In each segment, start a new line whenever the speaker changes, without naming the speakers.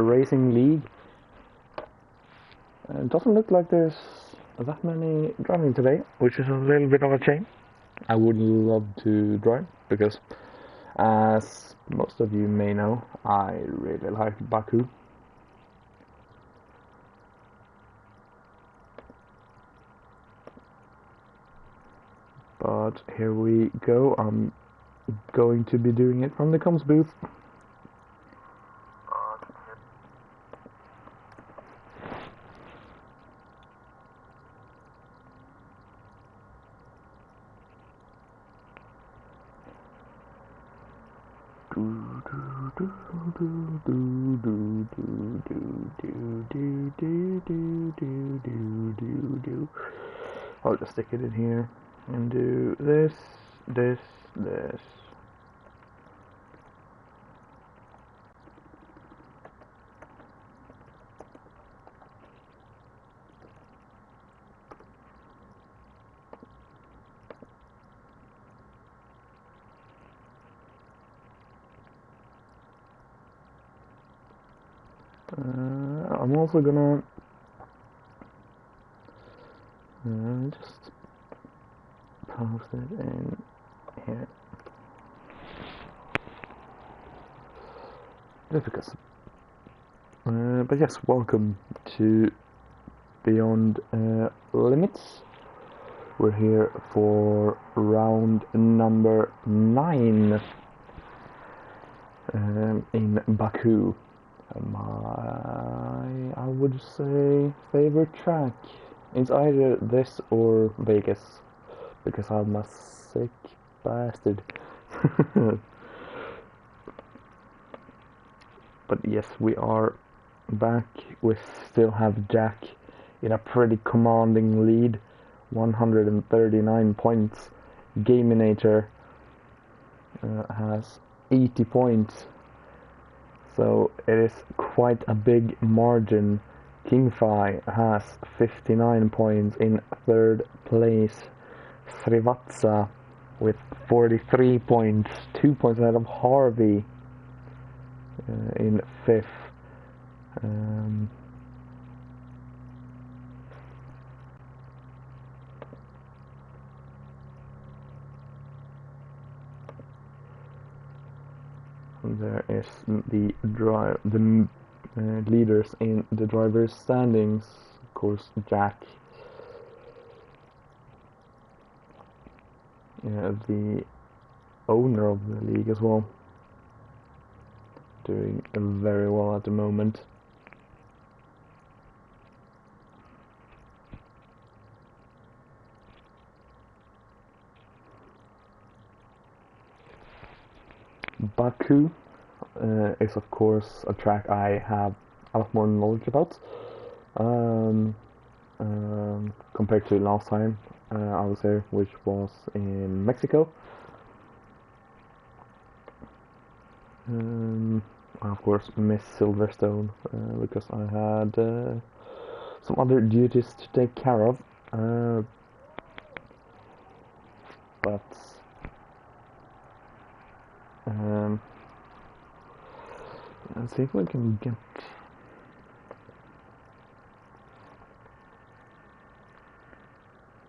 racing league. It doesn't look like there's that many driving today, which is a little bit of a shame. I would love to drive because, as most of you may know, I really like Baku. But here we go. I'm going to be doing it from the comms booth. I'll just stick it in here and do this. I'm also gonna just post it in here, just because. But yes, welcome to Beyond Limits. We're here for round number 9 in Baku. My, I would say, favorite track. It's either this or Vegas, because I'm a sick bastard. But yes, we are back. We still have Jack in a pretty commanding lead, 139 points. Gaminator has 80 points. So it is quite a big margin. KingFi has 59 points in 3rd place. Srivatsa with 43 points, 2 points ahead of Harvey in 5th. There is the leaders in the drivers' standings. Of course, Jack, the owner of the league as well, doing very well at the moment. Baku is of course a track I have a lot more knowledge about compared to last time I was there, which was in Mexico. I of course miss Silverstone because I had some other duties to take care of, but let's see if we can get.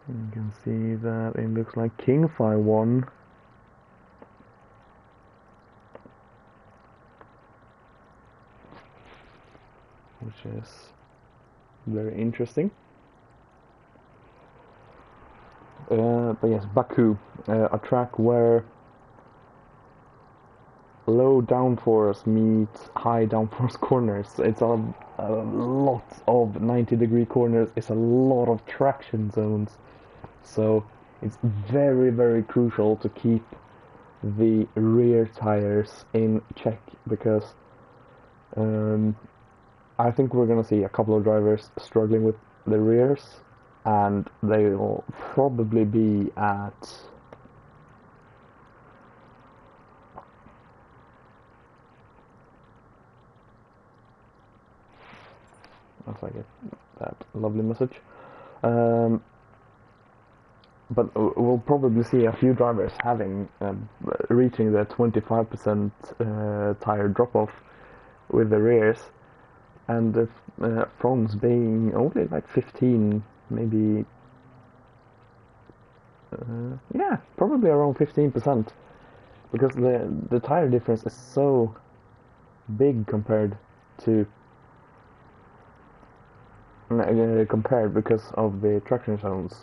You can see that it looks like KingFi won. Which is very interesting. But yes, Baku, a track where low downforce meets high downforce corners. It's a lot of 90-degree corners. It's a lot of traction zones. So it's very crucial to keep the rear tires in check, because I think we're gonna see a couple of drivers struggling with the rears, and they will probably be at once I get that lovely message. But we'll probably see a few drivers having reaching the 25% tire drop-off with the rears, and the fronts being only like 15, maybe, yeah, probably around 15%, because the tire difference is so big compared to because of the traction zones.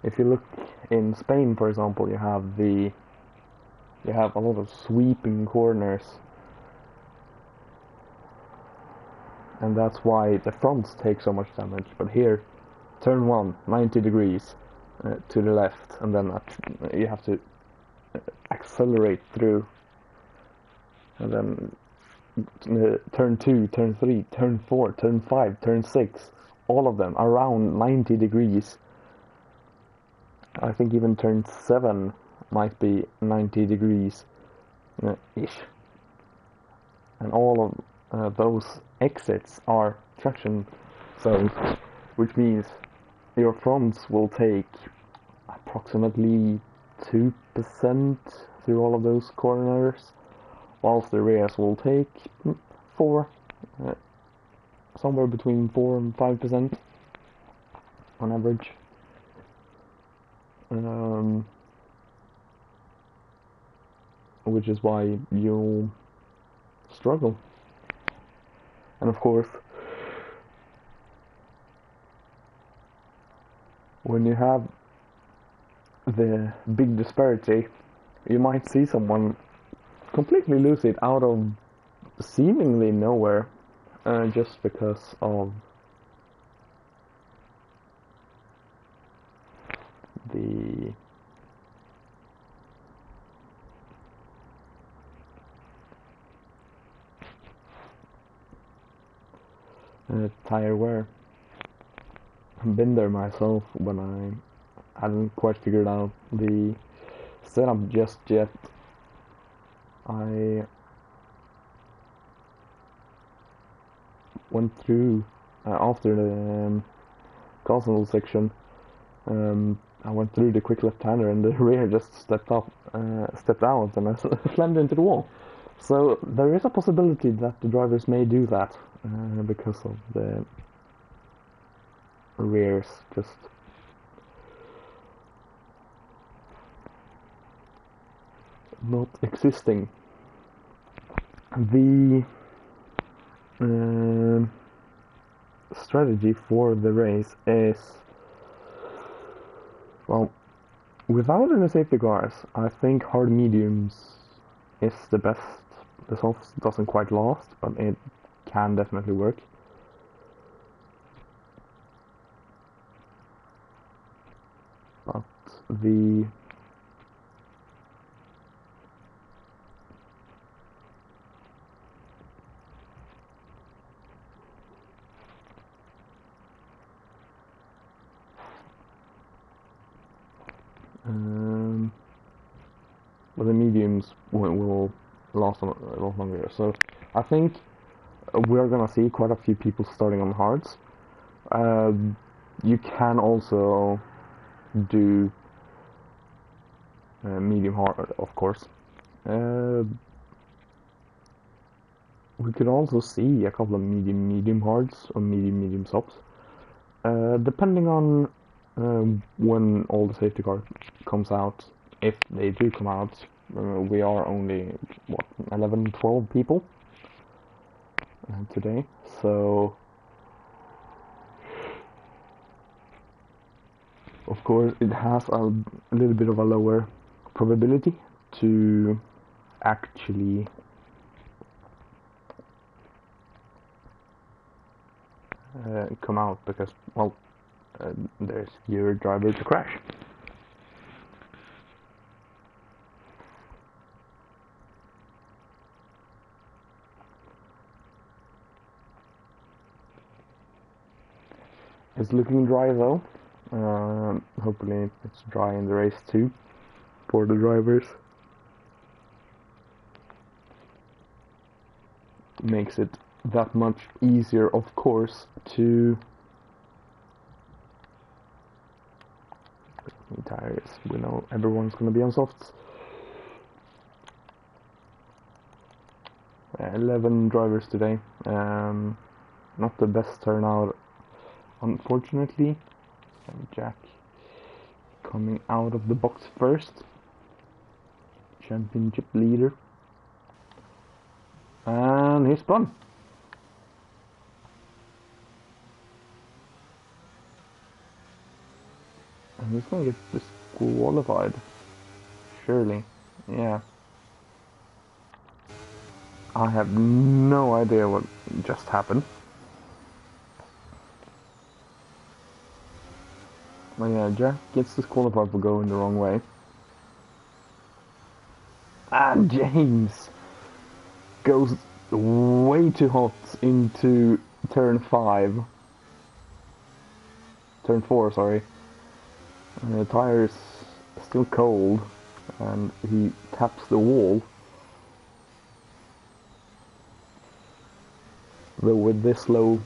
If you look in Spain, for example, you have a lot of sweeping corners, and that's why the fronts take so much damage. But here, turn 1, 90 degrees to the left, and then you have to accelerate through, and then turn 2, turn 3, turn 4, turn 5, turn 6, all of them around 90 degrees. I think even turn 7 might be 90 degrees ish. And all of those exits are traction zones, which means your fronts will take approximately 2% through all of those corners, whilst the rears will take 4, somewhere between 4 and 5% on average. Which is why you'll struggle. And of course, when you have the big disparity, you might see someone completely lose it out of seemingly nowhere, just because of the tire wear. I've been there myself when I hadn't quite figured out the setup just yet. I went through after the console section. I went through the quick left-hander, and the rear just stepped out, and I slammed into the wall. So there is a possibility that the drivers may do that because of the rears just not existing. The strategy for the race is, well, without any safety cars, I think hard mediums is the best. The soft doesn't quite last, but it can definitely work. But the well, the mediums will last a lot longer. So I think we're gonna see quite a few people starting on hards. You can also do medium hard, of course. We could also see a couple of medium hards or medium softs, depending on when all the safety car comes out. If they do come out, we are only what 11, 12 people today, so of course it has a little bit of a lower probability to actually come out, because, well, there's your driver to crash. It's looking dry though. Hopefully it's dry in the race too for the drivers. Makes it that much easier, of course, to tires. We know everyone's gonna be on softs. 11 drivers today. Not the best turnout, unfortunately. Jack coming out of the box first. Championship leader. And he spun. And he's gonna get disqualified. Surely. Yeah. I have no idea what just happened. But yeah, Jack gets disqualified for going the wrong way. And James goes way too hot into turn 4, sorry. The tire is still cold and he taps the wall. Though with this low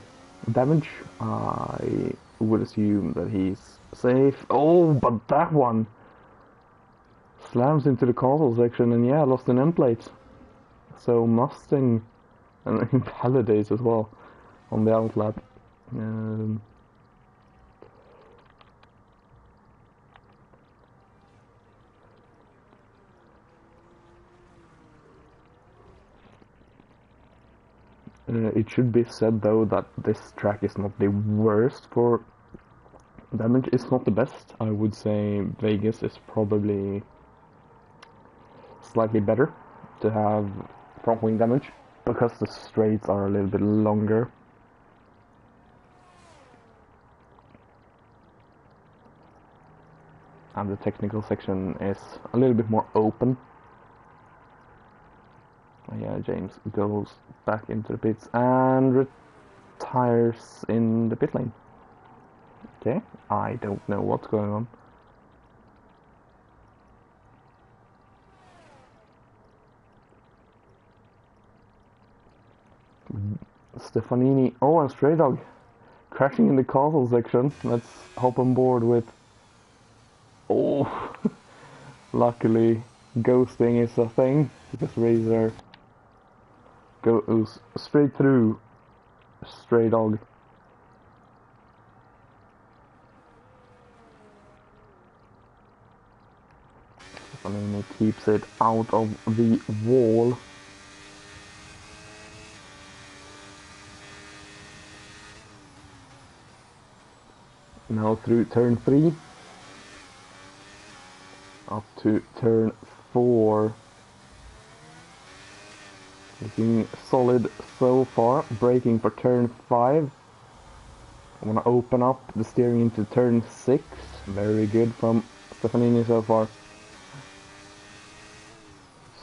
damage, I would assume that he's safe. Oh, but that one slams into the castle section and yeah, lost an end plate. So Mustang and invalidates as well on the outlap. It should be said though that this track is not the worst for damage. It's not the best. I would say Vegas is probably slightly better to have front wing damage because the straights are a little bit longer. And the technical section is a little bit more open. Yeah, James goes back into the pits and retires in the pit lane. Okay, I don't know what's going on. Stefanini, oh, and Stray Dog crashing in the castle section. Let's hop on board with. Oh, luckily ghosting is a thing because Razor goes straight through Stray Dog. Stefanini keeps it out of the wall. Now through turn 3, up to turn 4. Looking solid so far, braking for turn 5. I want to open up the steering into turn 6. Very good from Stefanini so far.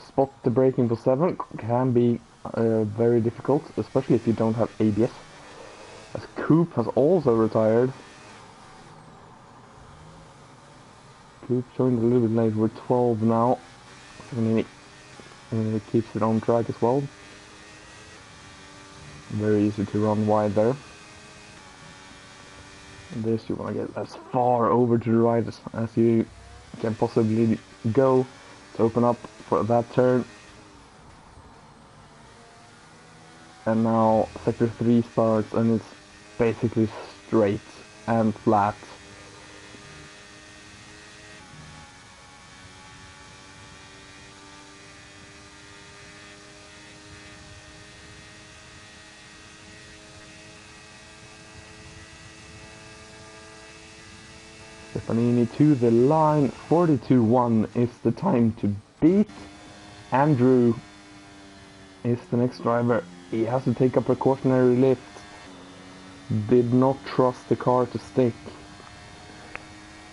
Spot the braking for 7 can be very difficult, especially if you don't have ABS. As Coop has also retired. Coop joined a little bit late, we're 12 now. Stefanini keeps it on track as well. Very easy to run wide there. And this you want to get as far over to the right as you can possibly go to open up for that turn. And now sector 3 starts and it's basically straight and flat. Stefanini to the line, 42.1 is the time to beat. Andrew is the next driver. He has to take a precautionary lift. Did not trust the car to stick.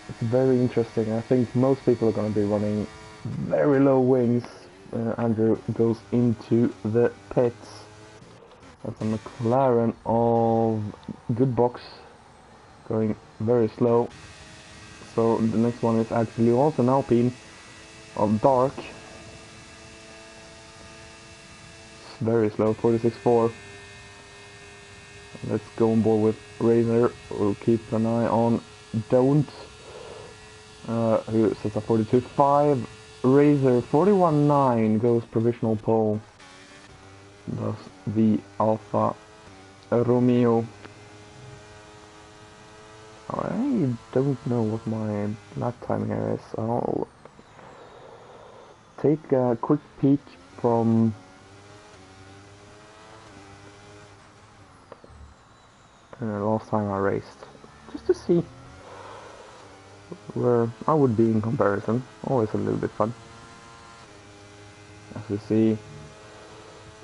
It's very interesting. I think most people are going to be running very low wings. Andrew goes into the pits. That's a McLaren of good box, going very slow. So the next one is actually also an Alpine of dark. It's very slow, 46.4. Let's go on board with Razor. We'll keep an eye on Don't, who sets a 42.5. Razor 41.9 goes provisional pole. does the Alfa Romeo. I don't know what my lap time here is. I'll take a quick peek from last time I raced, just to see where I would be in comparison. Always a little bit fun. As you see,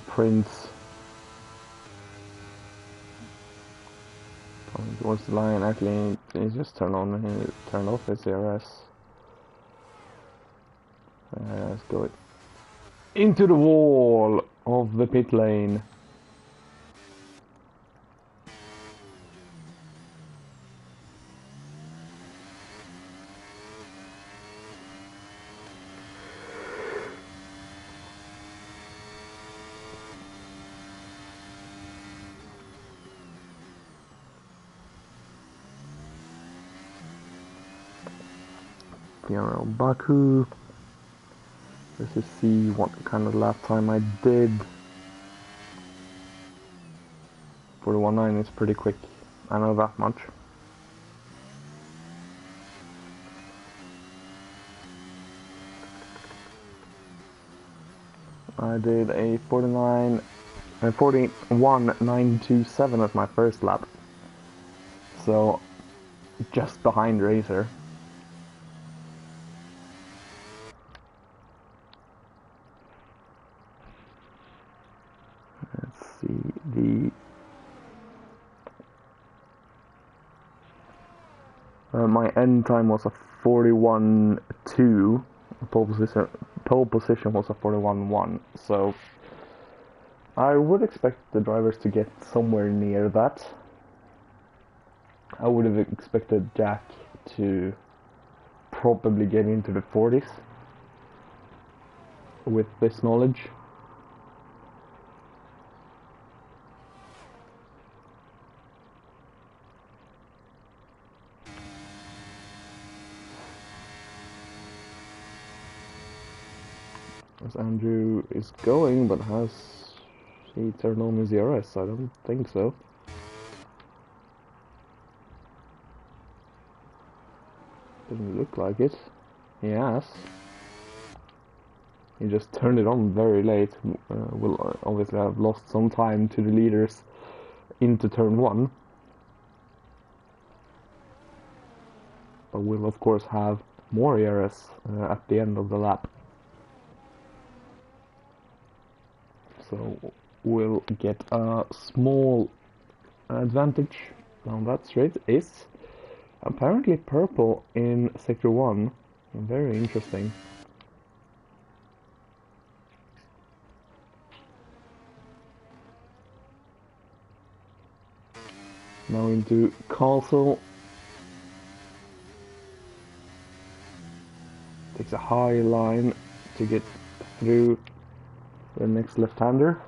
Prince coming towards the line. Actually, he just turned off his CRS. Let's go into the wall of the pit lane. Baku. Let's just see what kind of lap time I did. 41.9 is pretty quick. I know that much. I did a 41.927 at my first lap. So just behind Racer. My end time was a 41.2. Pole position was a 41.1. So I would expect the drivers to get somewhere near that. I would have expected Jack to probably get into the 40s with this knowledge. As Andrew is going, but has he turned on his ERS? I don't think so. Doesn't look like it. He has. He just turned it on very late. Will obviously have lost some time to the leaders into turn 1. But will of course have more ERS at the end of the lap. So we'll get a small advantage down that straight. Is apparently purple in sector 1. Very interesting. Now into Castle. Takes a high line to get through the next left-hander.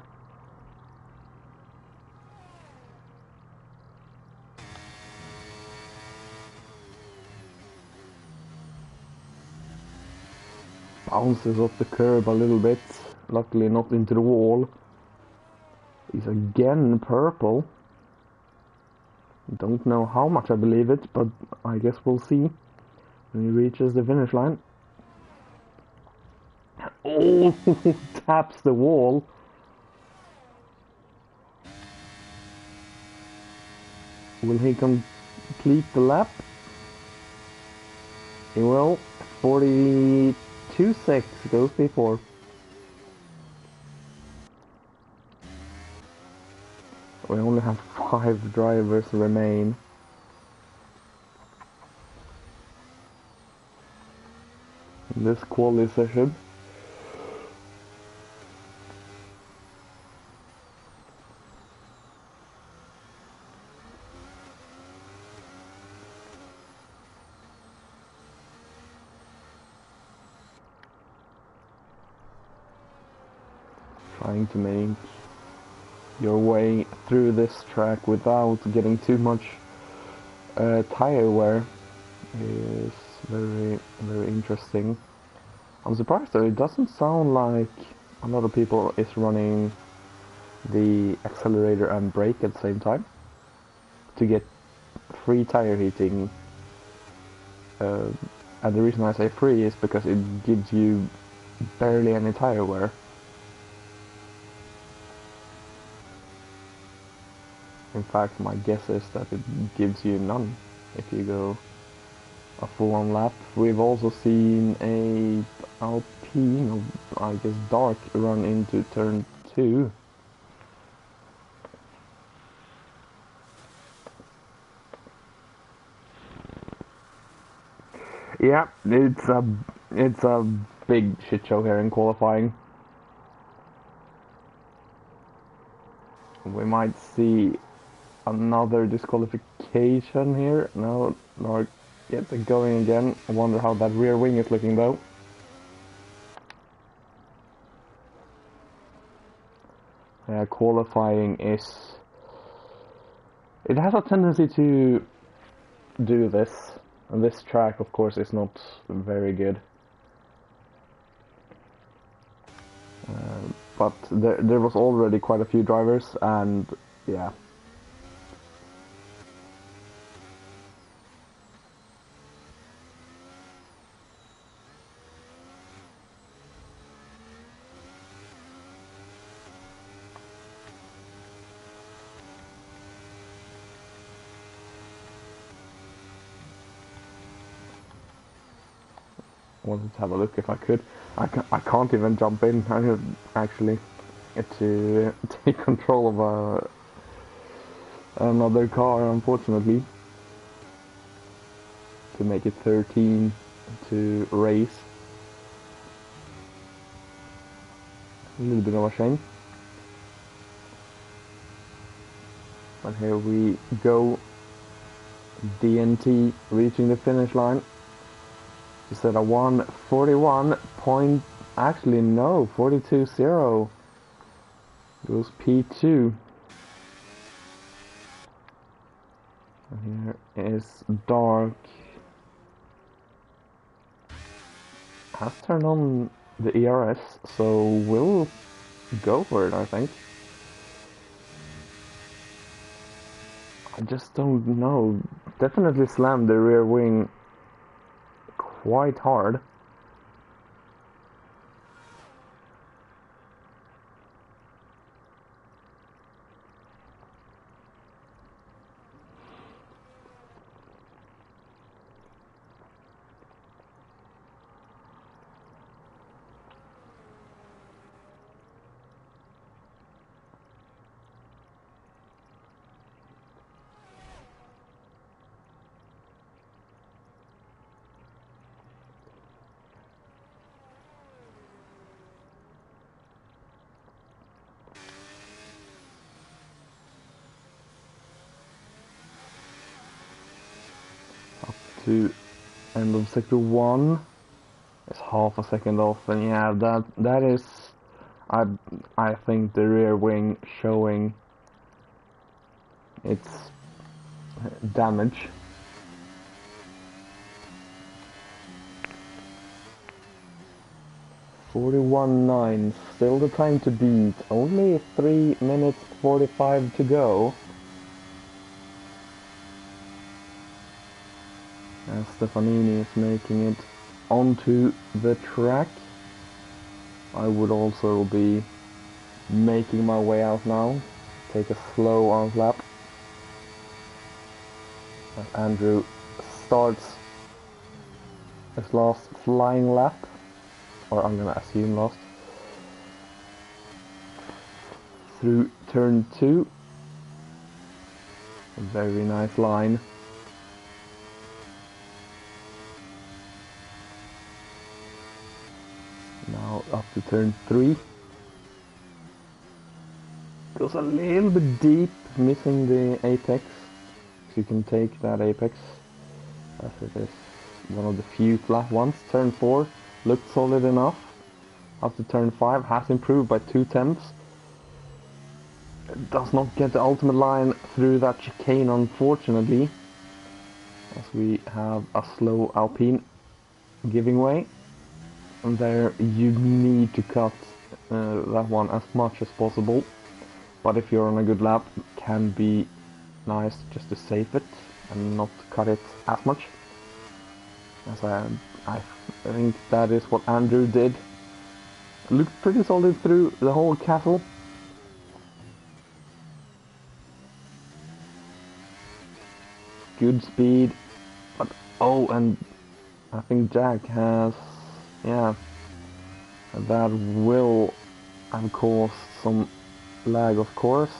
Bounces off the curb a little bit, luckily not into the wall. He's again purple. Don't know how much I believe it, but I guess we'll see when he reaches the finish line. Oh, taps the wall. Will he complete the lap? He will. 42.6 goes before. We only have 5 drivers remain. In this quali session. Trying to make your way through this track without getting too much tire wear is very, very interesting. I'm surprised though, it doesn't sound like a lot of people is running the accelerator and brake at the same time to get free tire heating. And the reason I say free is because it gives you barely any tire wear. In fact, my guess is that it gives you none if you go a full-on lap. We've also seen a Alpine, or I guess Dark, run into turn 2. Yeah, it's a big shit show here in qualifying. We might see another disqualification here. No, Lord gets it going again. I wonder how that rear wing is looking though. Qualifying is... It has a tendency to do this. And this track, of course, is not very good. But there was already quite a few drivers, and yeah. Wanted to have a look if I could. I can't even jump in. I actually get to take control of another car, unfortunately, to make it 13 to race. A little bit of a shame. But here we go. DNT reaching the finish line. He said a 1:41 point, actually no, 42.0 goes P2. And here is Dark. Has turned on the ERS, so we'll go for it, I think. I just don't know. Definitely slammed the rear wing quite hard. To end of sector 1. It's half a second off, and yeah, that is, I think, the rear wing showing its damage. .41.9, still the time to beat. Only 3 minutes 45 to go. As Stefanini is making it onto the track. I would also be making my way out now. Take a slow on lap. As Andrew starts his last flying lap. Or I'm gonna assume last. Through turn 2. A very nice line. Now up to turn 3. Goes a little bit deep, missing the apex. So you can take that apex, as it is one of the few flat ones. Turn 4 looked solid enough. Up to turn 5 has improved by 0.2. Does not get the ultimate line through that chicane, unfortunately, as we have a slow Alpine giving way. And there you need to cut that one as much as possible. But if you're on a good lap, it can be nice just to save it and not cut it as much. As I think that is what Andrew did. Looked pretty solid through the whole castle. Good speed, but oh, and I think Jack has, yeah, that will have caused some lag, of course.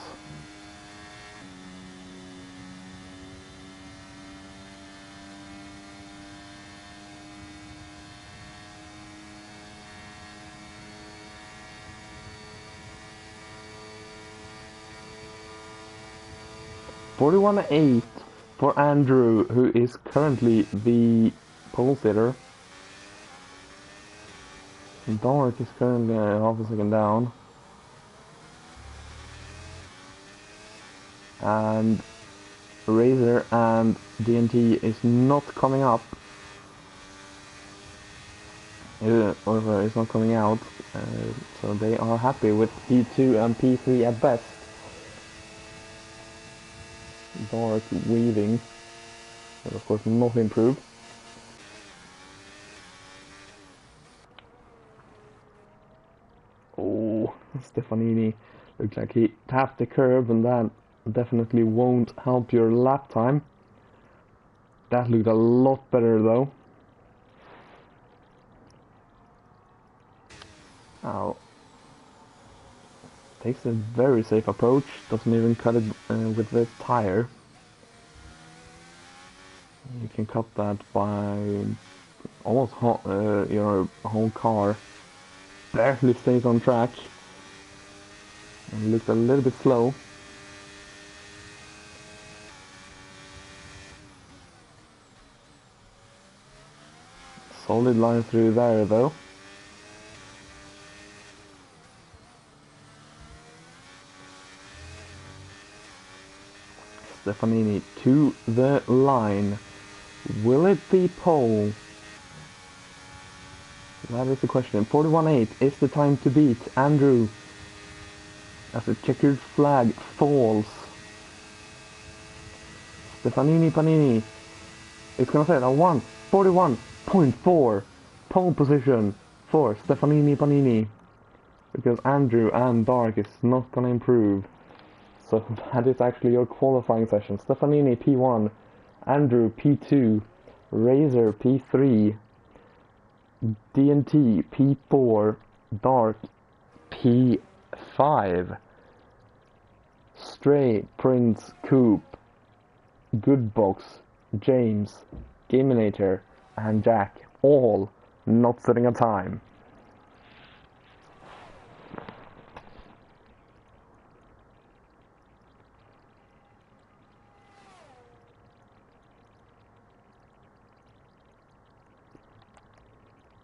$41.8 for Andrew, who is currently the pole sitter. Dark is currently half a second down. And Razor and DNT is not coming up. Or it's not coming out. So they are happy with P2 and P3 at best. Dark weaving. But of course not improved. Oh, Stefanini looks like he tapped the curb, and that definitely won't help your lap time. That looked a lot better though. Now takes a very safe approach, doesn't even cut it with the tire. You can cut that by almost your whole car. Barely stays on track. And looked a little bit slow. Solid line through there though. Stefanini to the line. Will it be pole? That is the question. 41.8 is the time to beat Andrew as the checkered flag falls. Stefanini Panini is gonna set a 1:41.4 pole position for Stefanini Panini, because Andrew and Dark is not gonna improve. So that is actually your qualifying session. Stefanini P1, Andrew P2, Razor P3, DNT P4, Dark P5, Stray, Prince, Coop, Goodbox, James, Gaminator, and Jack, all not setting a time.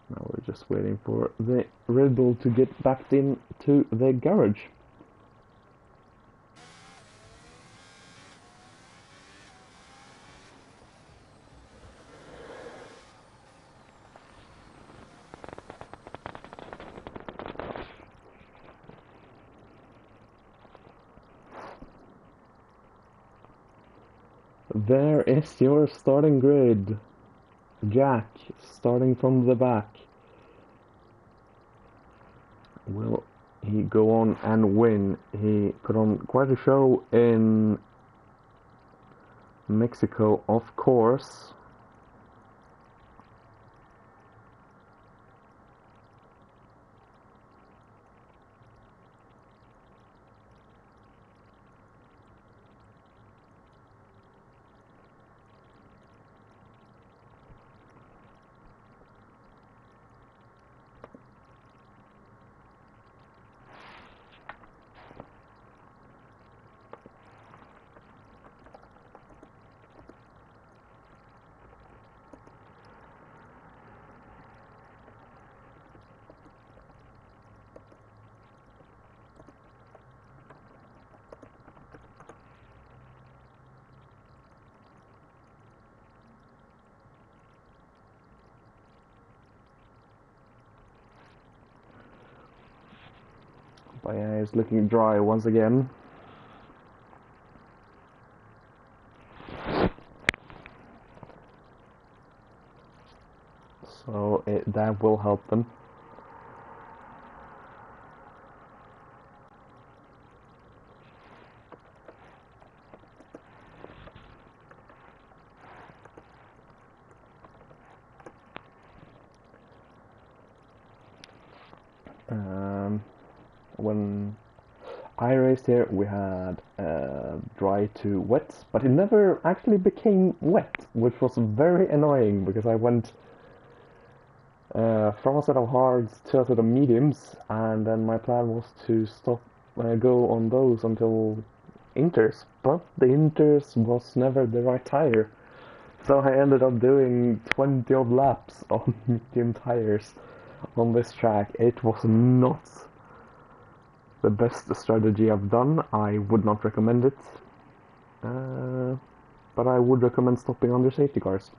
Now we're just waiting for the Red Bull to get back into the garage. There is your starting grid. Jack, starting from the back. Will he go on and win? He put on quite a show in Mexico, of course. But yeah, it's looking dry once again. that will help them. When I raced here, we had dry to wet, but it never actually became wet, which was very annoying because I went from a set of hards to a set of mediums, and then my plan was to go on those until inters, but the inters was never the right tire, so I ended up doing 20 odd laps on medium tires on this track. It was not the best strategy I've done. I would not recommend it, but I would recommend stopping under safety cars.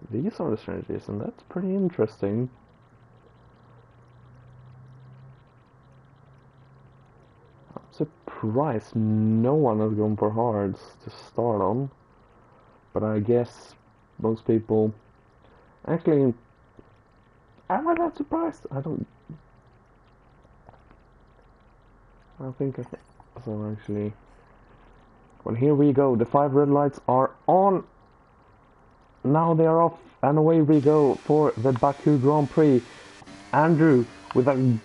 These are the strategies, and that's pretty interesting. I'm surprised no one has gone for hards to start on, but I guess most people... Actually, am I not surprised? I don't think so, actually. Well, here we go. The 5 red lights are on. Now they are off, and away we go for the Baku Grand Prix. Andrew, with a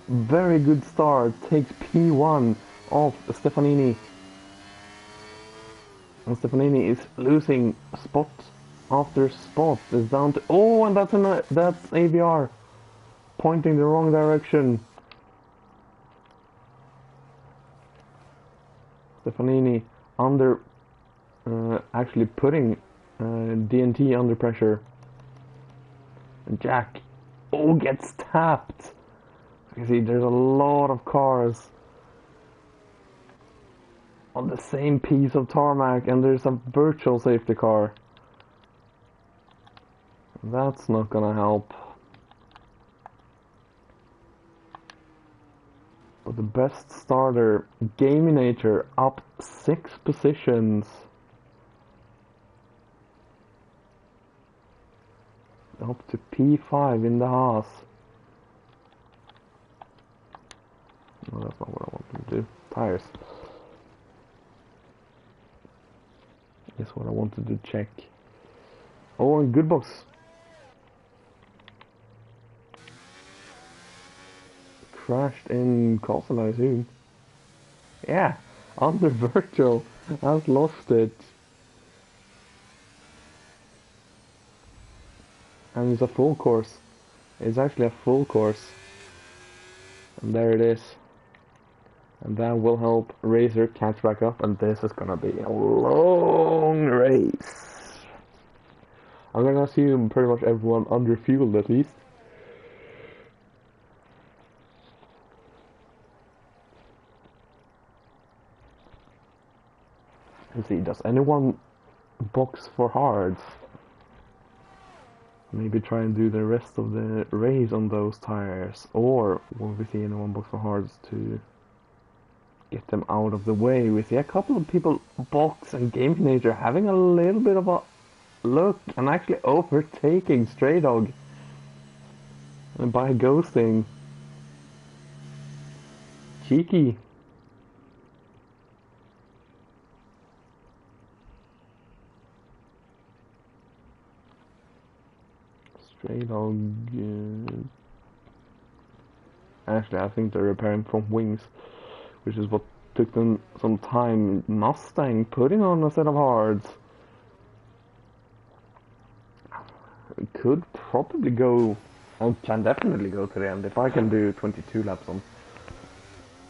very good start, takes P1 off Stefanini. And Stefanini is losing spot after spot. It's down to... Oh, and that's AVR pointing the wrong direction. Stefanini actually putting DNT under pressure. And Jack gets tapped. You see, there's a lot of cars on the same piece of tarmac, and there's a virtual safety car. That's not gonna help. But the best starter, Gaminator, up 6 positions. Up to P5 in the Haas. No, that's not what I wanted to do. Tires. That's what I wanted to check. Oh, and good box. Crashed in Castle, I assume. Yeah, under virtual. I've lost it. And it's a full course. It's actually a full course. And there it is. And that will help Razor catch back up, and this is gonna be a long race. I'm gonna assume pretty much everyone under fueled at least. Let's see, does anyone box for hards? Maybe try and do the rest of the race on those tires, or will we see anyone box for hards to get them out of the way? We see a couple of people box, and Gaminator having a little bit of a look and actually overtaking Stray Dog and by ghosting. Cheeky. Stray Dog. Actually, I think they're repairing from wings, which is what took them some time. Mustang putting on a set of hards. It could probably go, and can definitely go to the end. If I can do 22 laps on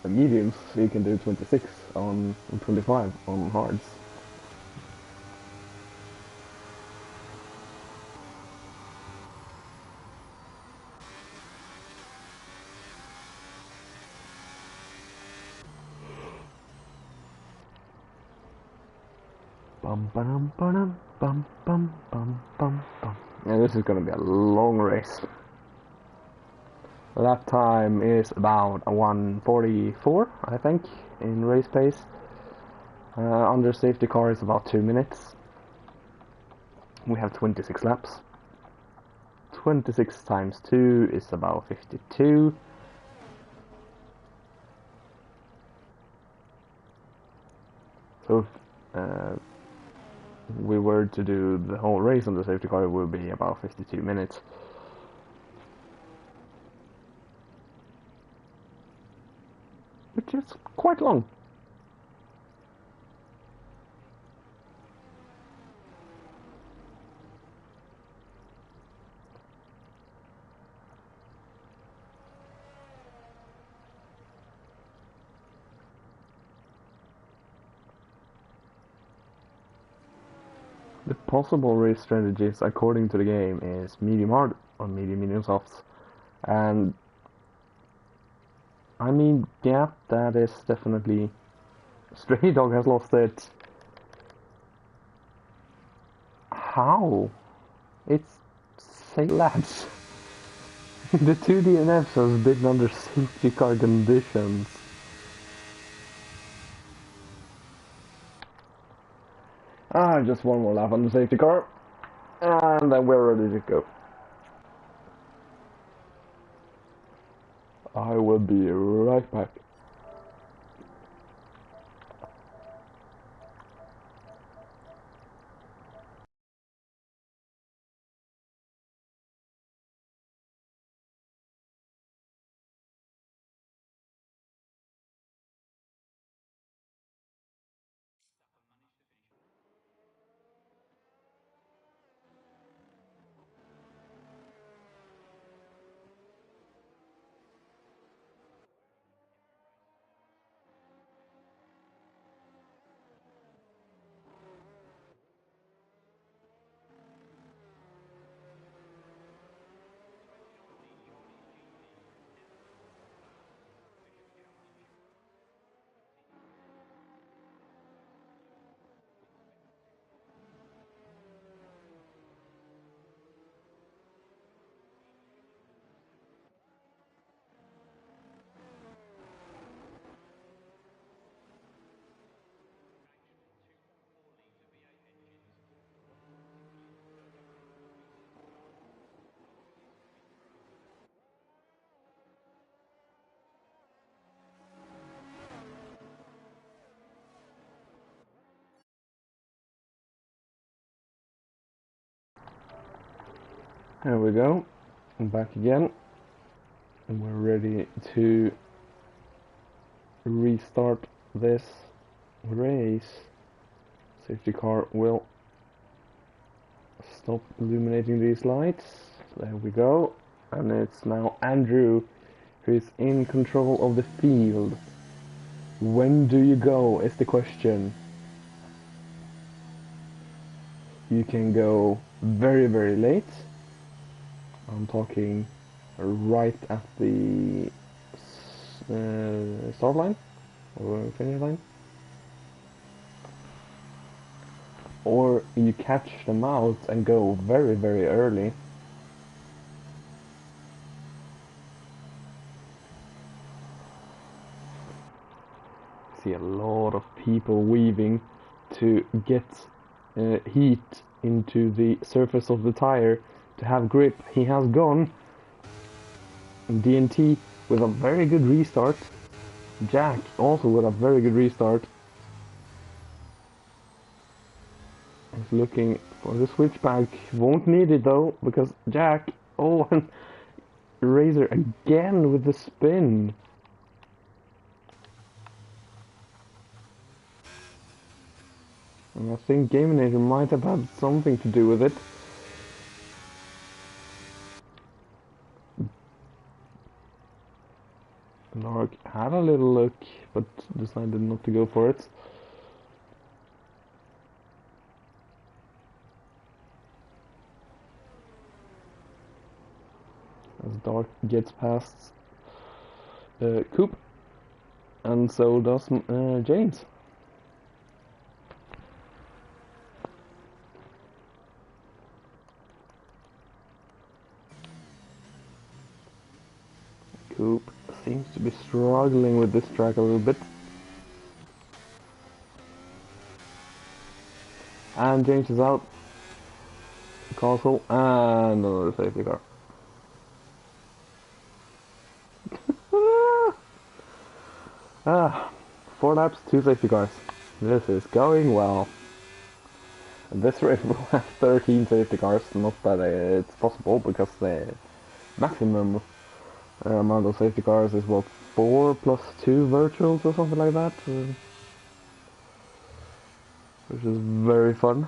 the mediums, you can do 26 on 25 on hards. Bum bum bum bum bum bum bum bum. Yeah, this is gonna be a long race. Lap time is about 1:44, I think, in race pace. Under safety car is about 2 minutes. We have 26 laps. 26 times 2 is about 52. So if we were to do the whole race on the safety car, it would be about 52 minutes. Which is quite long. The possible race strategies according to the game is medium hard or medium softs. And I mean, yeah, that is definitely... Stray Dog has lost it. How? It's 6 laps. The two DNFs have been under safety car conditions. Just one more lap on the safety car. And then we're ready to go. I will be right back. There we go. I'm back again. And we're ready to restart this race. Safety car will stop illuminating these lights. There we go. And it's now Andrew who is in control of the field. When do you go is the question. You can go very, very late. I'm talking right at the start line or finish line. Or you catch them out and go very, very early. See a lot of people weaving to get heat into the surface of the tire to have grip. He has gone. DNT with a very good restart. Jack also with a very good restart. He's looking for the switchback. Won't need it though, because Jack... Oh, and Razor again with the spin. And I think Gaminator might have had something to do with it. Narc had a little look, but decided not to go for it. As Dark gets past Coop, and so does James. Coop seems to be struggling with this track a little bit. And James is out. Castle and another safety car. Ah, 4 laps, 2 safety cars. This is going well. And this race will have 13 safety cars. Not that it's possible, because the maximum amount of safety cars is what, 4 plus 2 virtuals or something like that, which is very fun.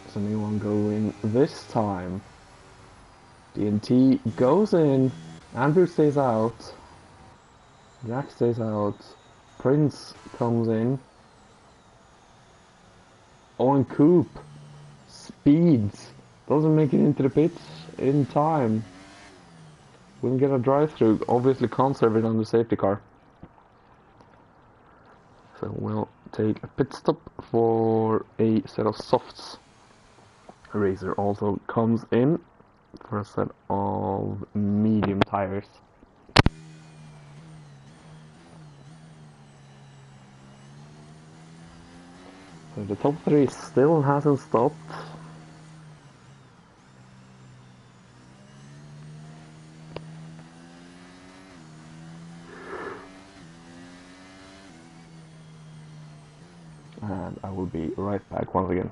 Is anyone going this time? DNT goes in, Andrew stays out, Jack stays out, Prince comes in, on Coop speeds, doesn't make it into the pits in time. We'll get a drive-through, obviously can't serve it on the safety car. So we'll take a pit stop for a set of softs. Razor also comes in for a set of medium tires. So the top 3 still hasn't stopped. And I will be right back once again.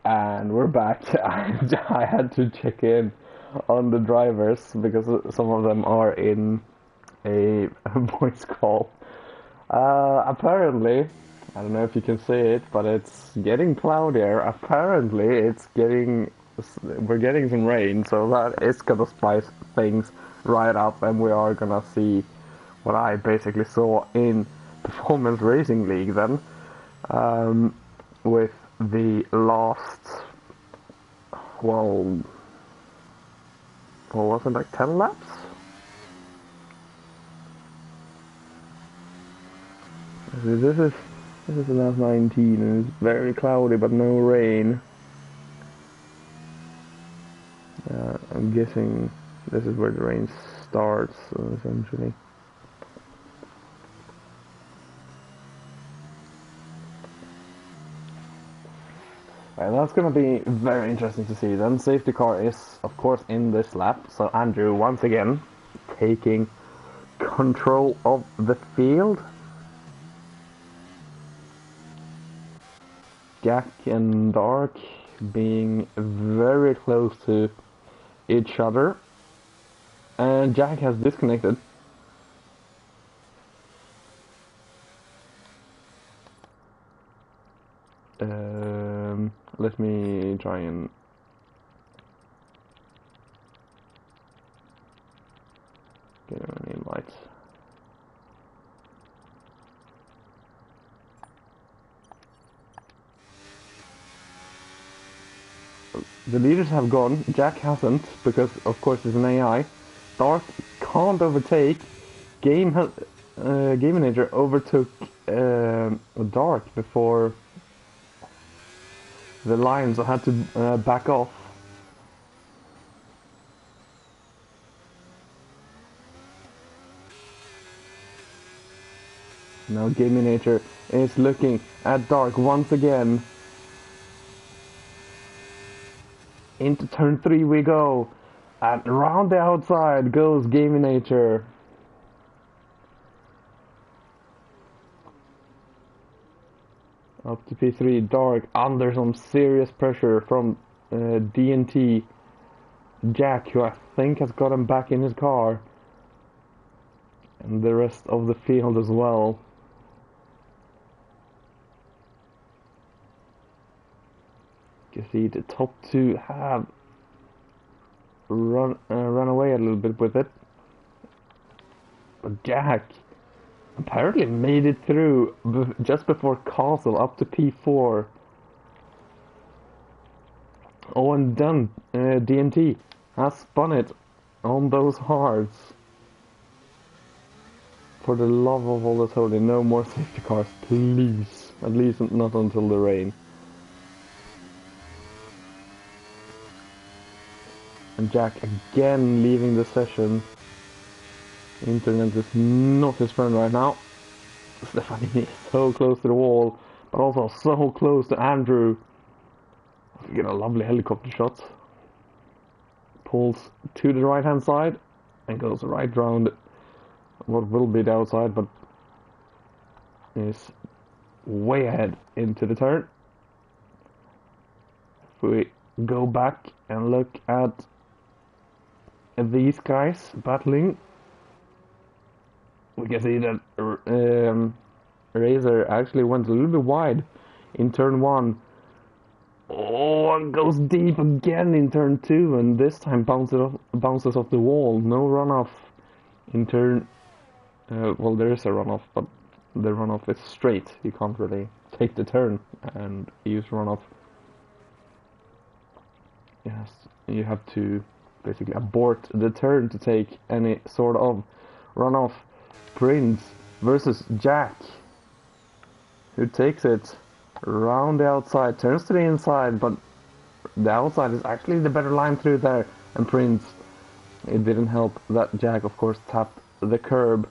And we're back. I had to check in on the drivers because some of them are in a voice call. Apparently, I don't know if you can see it, but it's getting cloudier. Apparently, we're getting some rain, so that is gonna spice things right up, and we are gonna see what I basically saw in Performance Racing League then, with the last, well, Or was it like 10 laps? This is lap 19 and it's very cloudy but no rain. I'm guessing this is where the rain starts, essentially. Right, that's going to be very interesting to see. Then safety car is, of course, in this lap. So Andrew, once again, taking control of the field. Jack and Dark being very close to each other. And Jack has disconnected. Let me try and get him an invite. The leaders have gone, Jack hasn't, because of course it's an AI. Dark can't overtake. Game Manager overtook Dark before the line, so had to back off. Now Game Manager is looking at Dark once again. Into turn 3 we go, and around the outside goes Game Nature. Up to P3, Dark under some serious pressure from DNT. Jack, who I think has got him back in his car, and the rest of the field as well. You see the top two have run away a little bit with it, but Jack apparently made it through just before Castle up to P4. Oh, and done. DNT has spun it on those hards. For the love of all that's holy, no more safety cars, please. At least not until the rain. And Jack again leaving the session. Internet is not his friend right now. Stefanini is so close to the wall, but also so close to Andrew. We get a lovely helicopter shot. Pulls to the right hand side and goes right round what will be the outside, but is way ahead into the turn. If we go back and look at these guys battling, we can see that Razor actually went a little bit wide in turn 1. Oh, and goes deep again in turn 2, and this time bounces off the wall. No runoff in turn. Well, there is a runoff, but the runoff is straight. You can't really take the turn and use runoff. Yes, you have to basically abort the turn to take any sort of runoff. Prince versus Jack, who takes it round the outside, turns to the inside, but the outside is actually the better line through there, and Prince, it didn't help that Jack of course tapped the curb.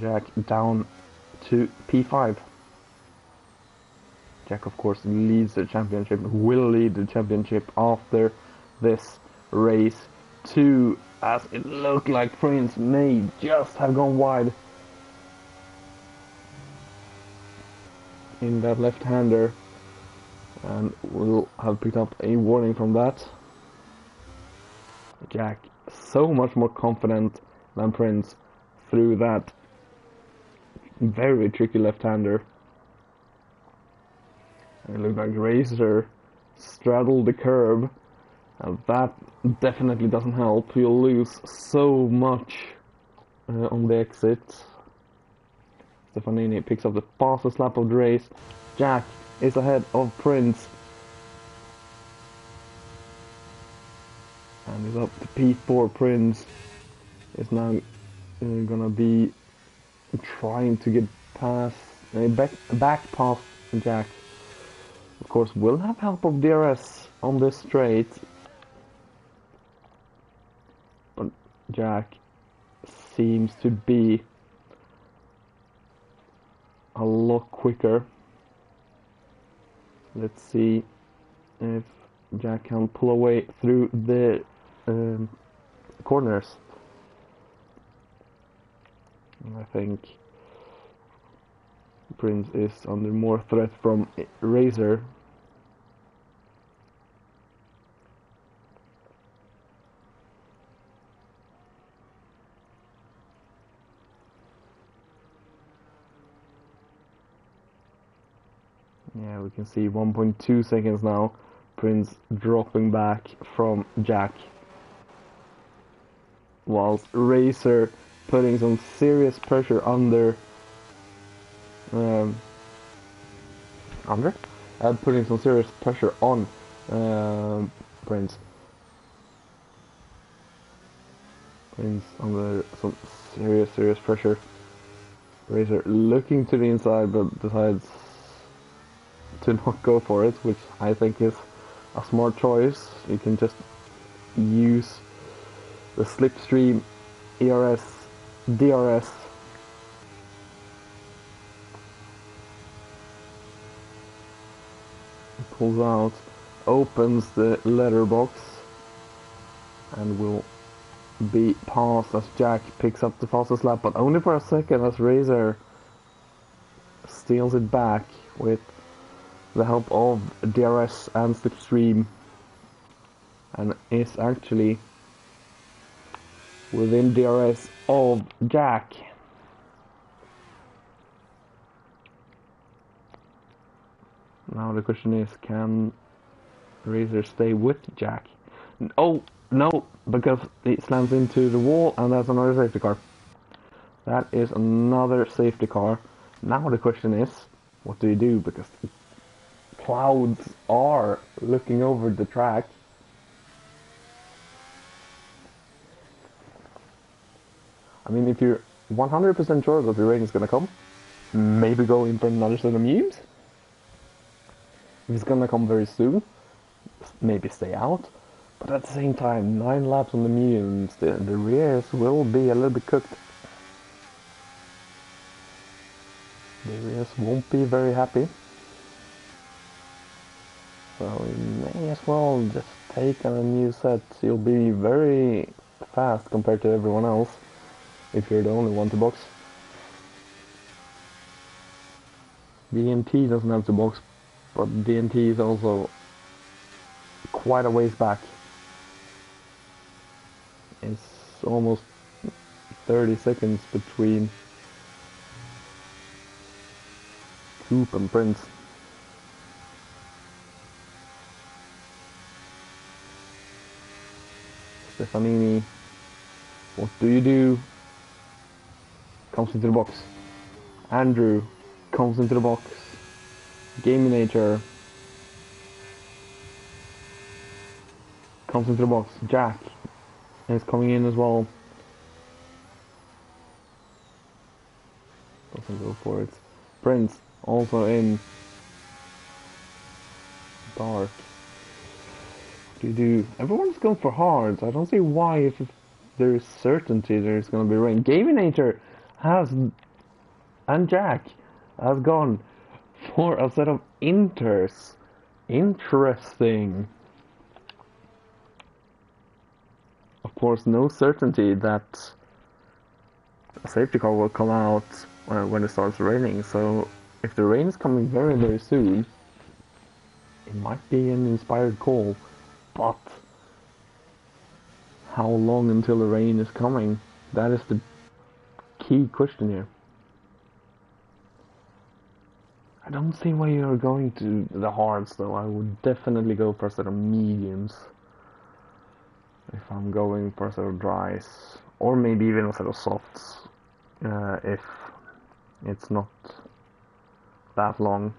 Jack down to P5. Jack of course leads the championship, will lead the championship after this race too, as it looked like Prince may just have gone wide in that left-hander, and will have picked up a warning from that. Jack so much more confident than Prince through that very tricky left-hander. It looked like Razor straddled the curb, and that definitely doesn't help. You'll lose so much on the exit. Stefanini picks up the fastest lap of the race. Jack is ahead of Prince. And it's up to P4. Prince is now gonna be trying to get past, back past Jack. Of course, we'll have help of DRS on this straight, but Jack seems to be a lot quicker. Let's see if Jack can pull away through the corners. And I think Prince is under more threat from Razor. Yeah, we can see 1.2 seconds now. Prince dropping back from Jack, whilst Razor putting some serious pressure putting some serious pressure on Prince. Prince under some serious pressure. Razor looking to the inside, but decides to not go for it, which I think is a smart choice. You can just use the slipstream, ERS, DRS. Pulls out, opens the letterbox, and will be passed as Jack picks up the fastest lap, but only for a second, as Razor steals it back with the help of DRS and slipstream, and is actually within DRS of Jack. Now the question is, can Razor stay with Jack? Oh, no, because it slams into the wall, and that's another safety car. That is another safety car. Now the question is, what do you do? Because clouds are looking over the track. I mean, if you're 100% sure that the rain is gonna come, maybe go in for another set of memes. If it's gonna come very soon, maybe stay out. But at the same time, 9 laps on the mediums, the rears will be a little bit cooked. The rears won't be very happy. So you may as well just take a new set. You'll be very fast compared to everyone else if you're the only one to box. DNT doesn't have to box, but DNT is also quite a ways back. It's almost 30 seconds between Coop and Prince. Stefanini, what do you do? Comes into the box. Andrew comes into the box. Gaminator comes into the box. Jack is coming in as well. Doesn't go for it. Prince also in. Dark. What do you do? Everyone's going for hards. I don't see why, if there's certainty there's going to be rain. Gaminator has, and Jack has gone for a set of inters. Interesting. Of course, no certainty that a safety car will come out when it starts raining. So if the rain is coming very, very soon, it might be an inspired call. But how long until the rain is coming? That is the key question here. I don't see why you're going to the hards though. I would definitely go for a set of mediums if I'm going for a set of dries, or maybe even a set of softs if it's not that long.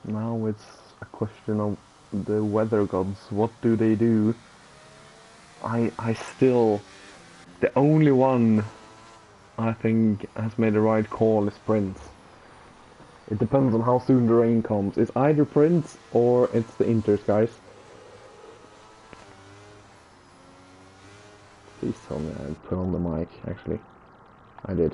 Now it's a question of the weather gods. What do they do? I still... The only one I think has made the right call is Prince. It depends on how soon the rain comes. It's either Prince or it's the Inters, guys. Please tell me I put on the mic, actually. I did.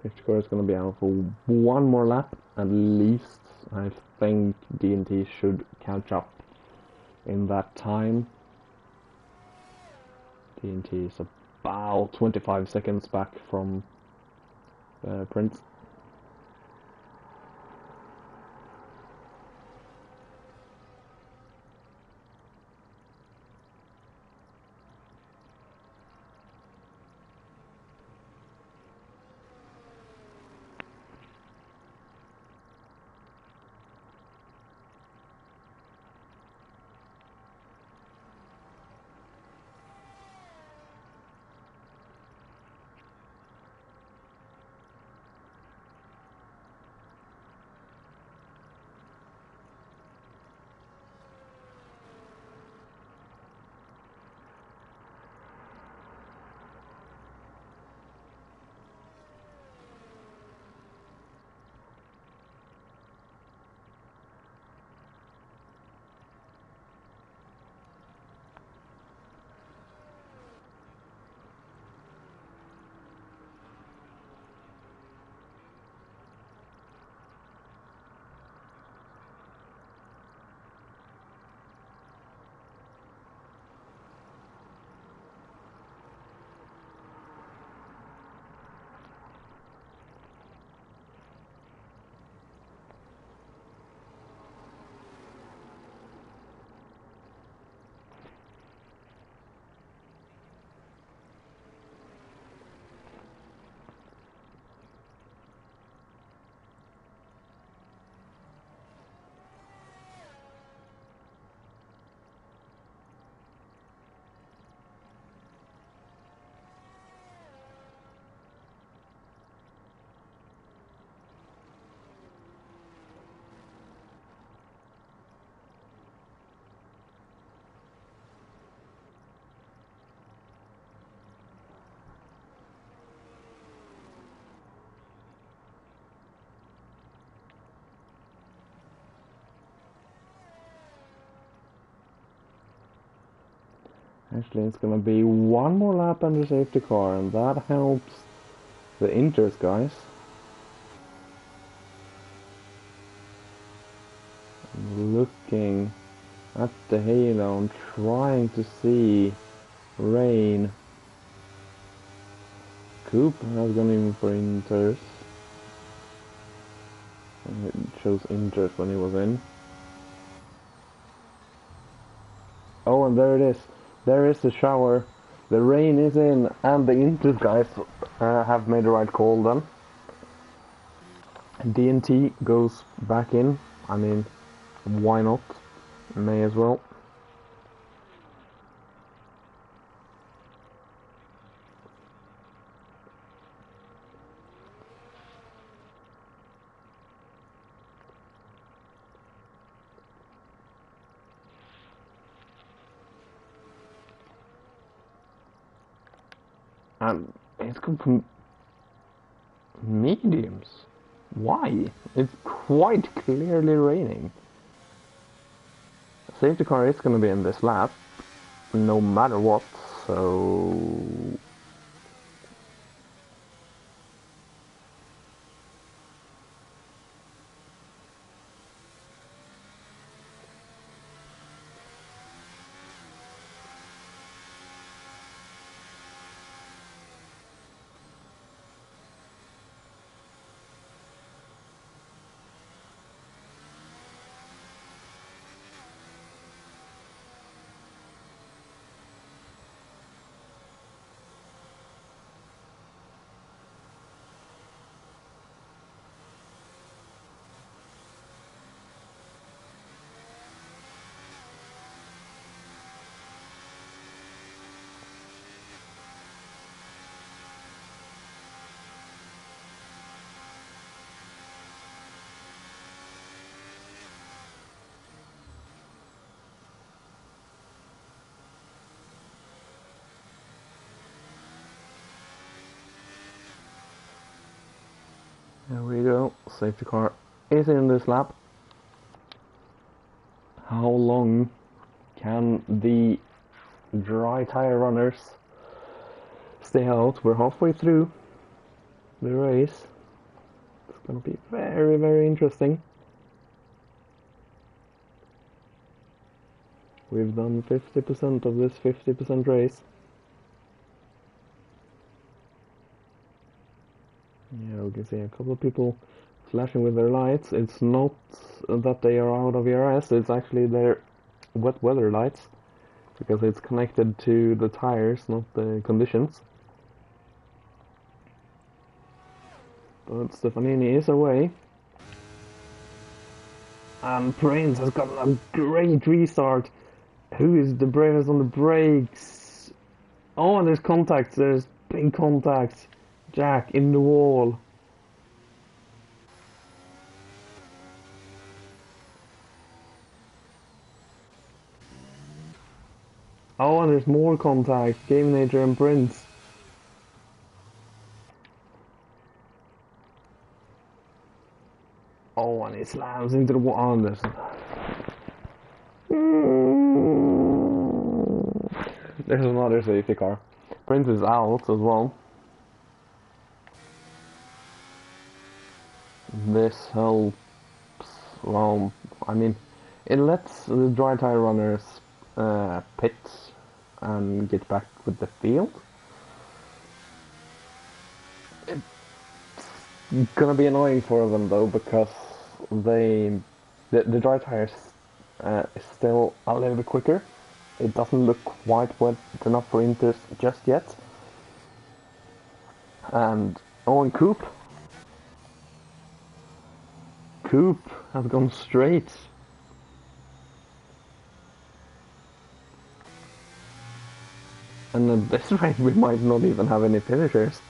Safety car is going to be out for one more lap at least. I think D&T should catch up in that time. D&T is about 25 seconds back from Prince. Actually, it's gonna be one more lap under safety car, and that helps the Inters, guys. I'm looking at the halo and trying to see rain. Coop has gone in for Inters. It shows Inters when he was in. Oh, and there it is. There is the shower. The rain is in, and the Inters guys have made the right call then. D&T goes back in. I mean, why not? May as well. And it's come from mediums. Why? It's quite clearly raining. Safety car is going to be in this lap, no matter what, so... There we go. Safety car is in this lap. How long can the dry tire runners stay out? We're halfway through the race. It's gonna be very, very interesting. We've done 50% of this 50% race. Yeah, we can see a couple of people flashing with their lights. It's not that they are out of ERS, it's actually their wet weather lights, because it's connected to the tires, not the conditions. But Stefanini is away. And Prince has got a great restart. Who is the bravest on the brakes? Oh, and there's contacts. There's big contacts. Jack in the wall. Oh, and there's more contacts. Game Nature and Prince. Oh, and he slams into the wall. There's another safety car. Prince is out as well. This helps. Well, I mean, it lets the dry tire runners pit and get back with the field. It's gonna be annoying for them though, because the dry tires is still a little bit quicker. It doesn't look quite wet enough for Inters just yet. And Coop has gone straight. And at this rate we might not even have any finishers.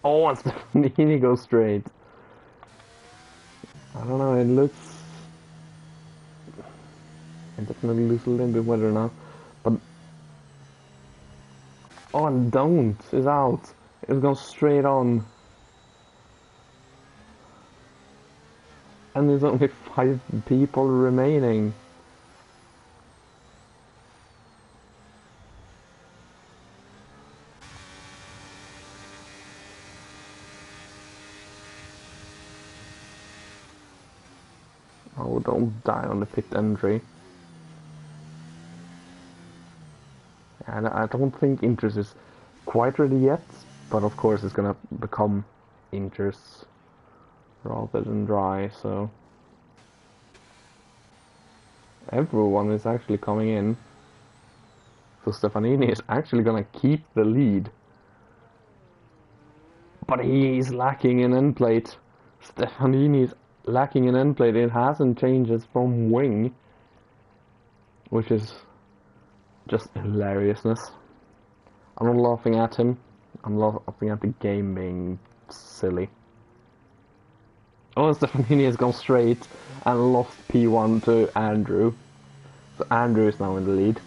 Oh, and Stefanini goes straight. I don't know, it looks... It definitely looks a little bit wetter now. But... Oh, and Don't is out. It's gone straight on. And there's only 5 people remaining. Oh, don't die on the pit entry. And I don't think Inters is quite ready yet, but of course it's gonna become Inters rather than dry, so... Everyone is actually coming in. So Stefanini is actually gonna keep the lead. But he is lacking an end plate. Stefanini is lacking an end plate. It hasn't changed from wing, which is just hilariousness. I'm not laughing at him. I'm laughing at the game being silly. Oh, Stefanini has gone straight and lost P1 to Andrew. So Andrew is now in the lead.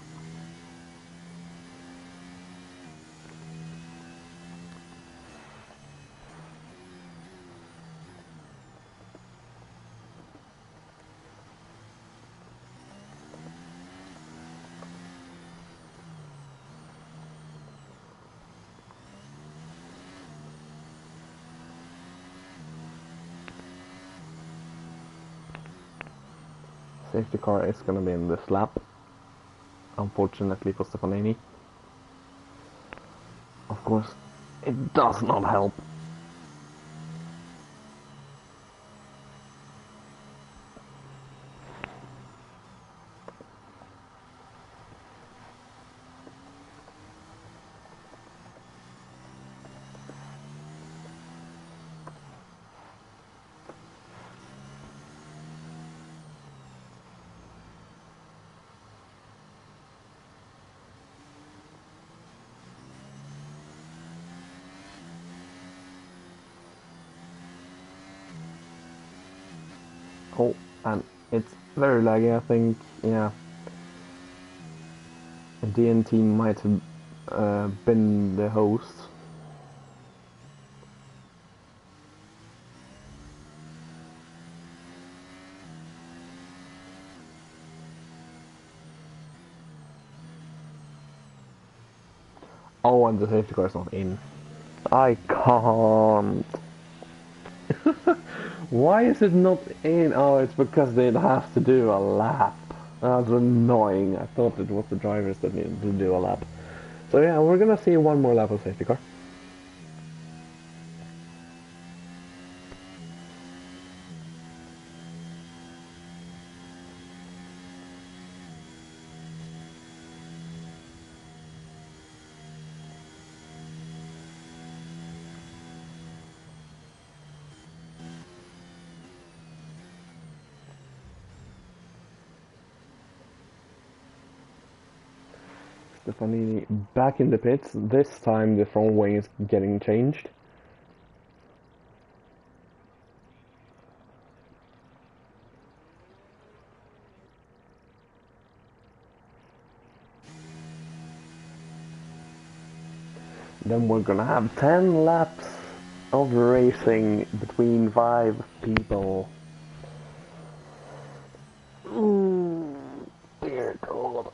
Safety car is gonna be in this lap, unfortunately for Stefanini. Of course, it does not help. Oh, and it's very laggy, I think, yeah. DNT might have been the host. Oh, and the safety car is not in. I can't. Why is it not in? Oh, it's because they'd have to do a lap. That's annoying. I thought it was the drivers that needed to do a lap. So yeah, we're gonna see one more lap of safety car. Stefanini back in the pits. This time the front wing is getting changed. Then we're gonna have 10 laps of racing between 5 people. Dear God.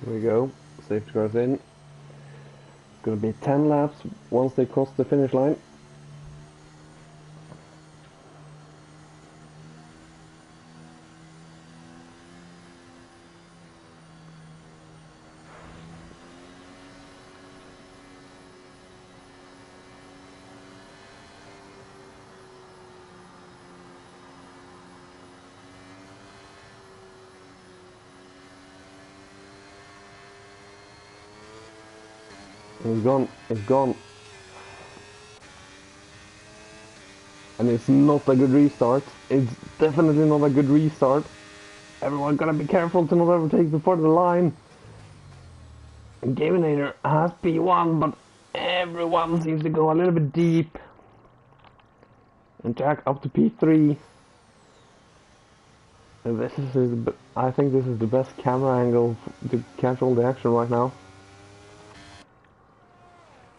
Here we go. Safety car's in. Gonna be 10 laps once they cross the finish line. It's gone. It's gone. And it's not a good restart. It's definitely not a good restart. Everyone gotta be careful to not overtake before the line. Gaminator has P1, but everyone seems to go a little bit deep. And Jack up to P3. And this is, I think this is the best camera angle to catch all the action right now.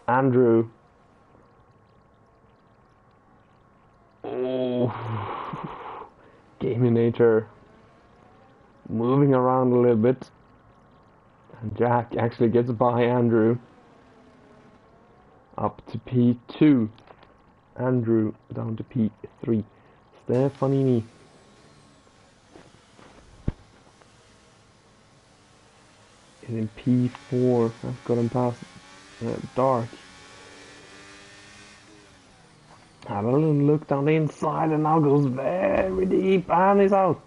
Andrew. Oh. Gaminator. Moving around a little bit. And Jack actually gets by Andrew. Up to P2. Andrew down to P3. Stefanini. Is in P4. I've got him past Dark. Had a little look down the inside and now goes very deep and is out.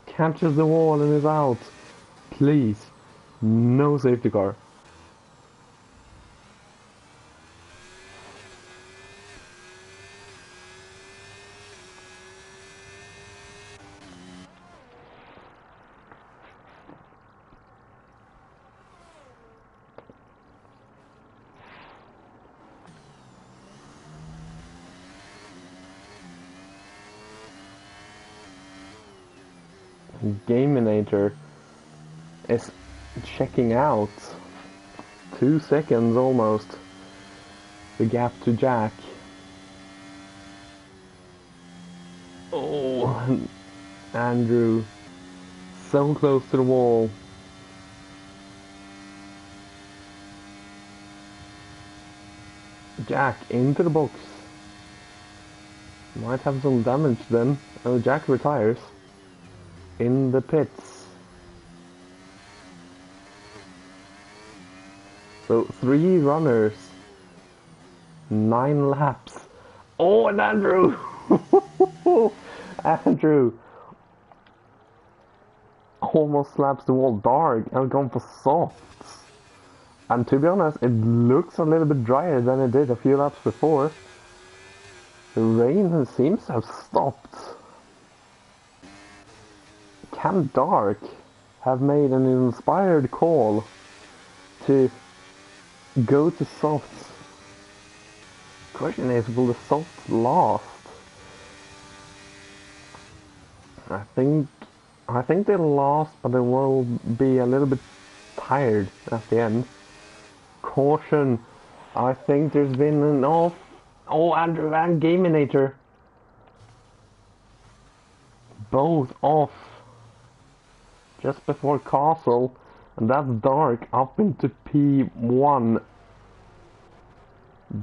Catches the wall and is out. Please. No safety car. Gaminator is checking out. 2 seconds almost. The gap to Jack. Oh, Andrew. So close to the wall. Jack into the box. Might have some damage then. Oh, Jack retires. In the pits. So 3 runners. 9 laps. Oh, and Andrew! Andrew! Almost slaps the wall. Dark. I've gone for softs. And to be honest, it looks a little bit drier than it did a few laps before. The rain seems to have stopped. Can Dark have made an inspired call to go to softs? Question is, will the softs last? I think they'll last, but they will be a little bit tired at the end. Caution! I think there's been an off. Oh, Andrew and Gaminator. Both off. Just before Castle. And that's Dark up into P1.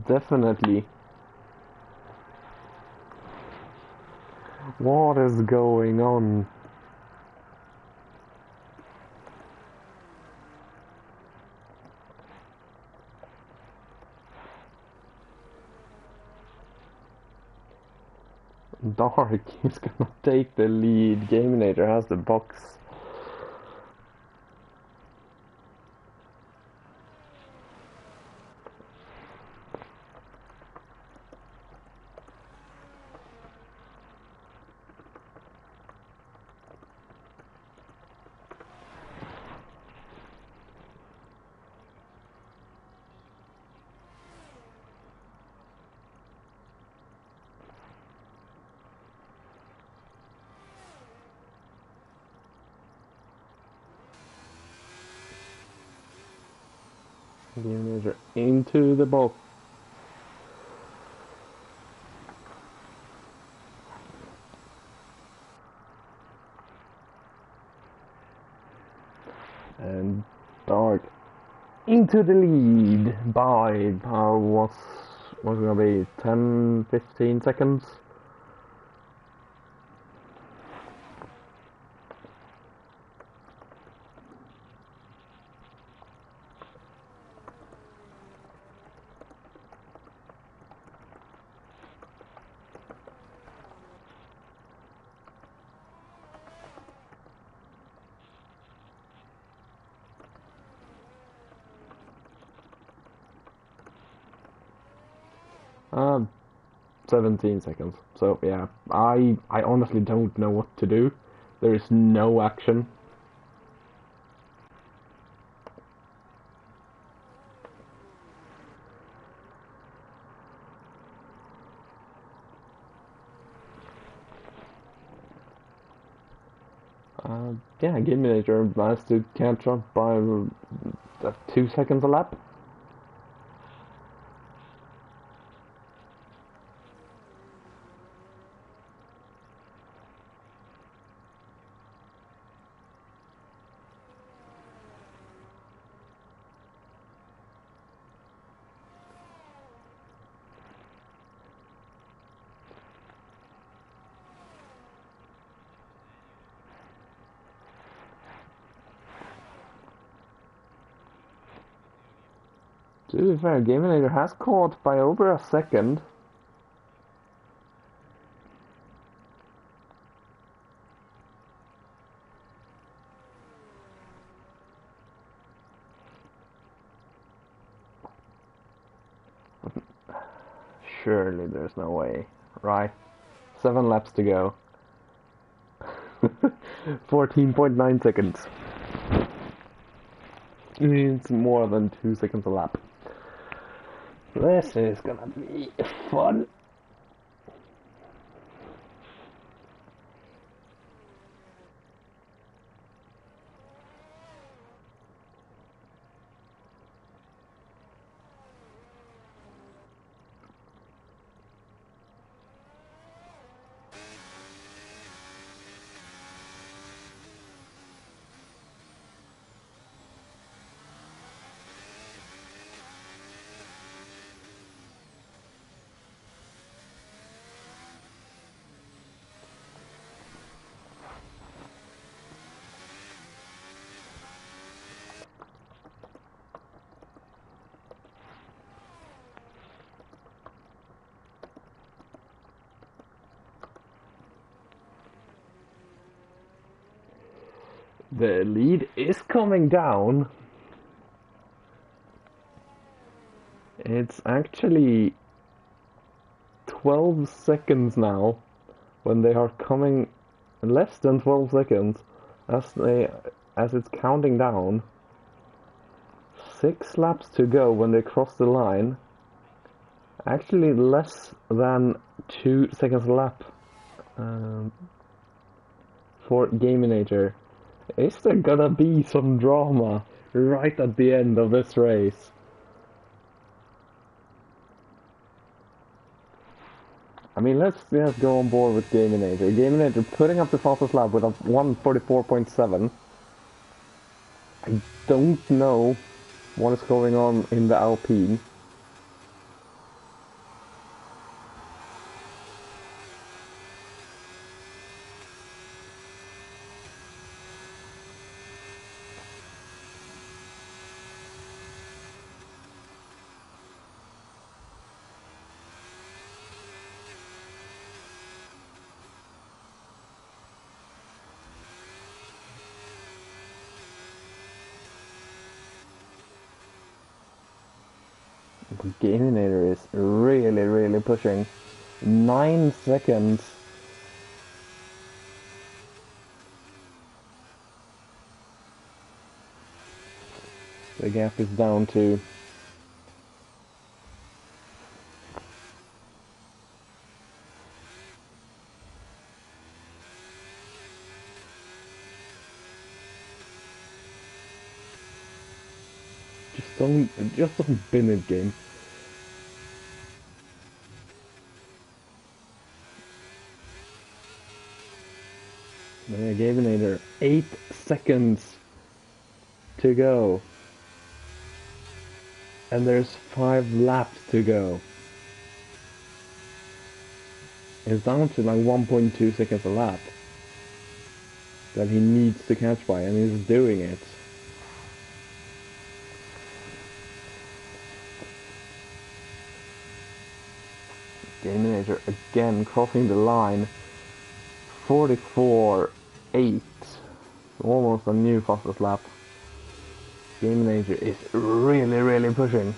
Definitely. What is going on? Dark is gonna take the lead. Gaminator has the box. Gaminator into the box. And Dark into the lead by what's gonna be 10-15 seconds. Uh, 17 seconds. So yeah, I honestly don't know what to do. There is no action. Yeah, Gaminator managed to catch up by 2 seconds a lap. To be fair, Gaminator has caught by over a second. Surely there's no way, right? 7 laps to go. 14.9 seconds. It's more than 2 seconds a lap. This is gonna be fun. The lead is coming down. It's actually 12 seconds now, when they are coming less than 12 seconds as it's counting down. 6 laps to go when they cross the line. Actually less than 2 seconds a lap for Game Manager. Is there gonna be some drama right at the end of this race? I mean, let's just go on board with Game Manager. Game Manager putting up the fastest lap with a 1:44.7. I don't know what is going on in the Alpine. Gaminator is really pushing. 9 seconds. The gap is down to just don't bin it, game. Yeah, Gaminator, 8 seconds to go. And there's 5 laps to go. It's down to like 1.2 seconds a lap that he needs to catch by, and he's doing it. Game Manager again crossing the line. 44.8. Almost a new fastest lap. Game Manager is really pushing.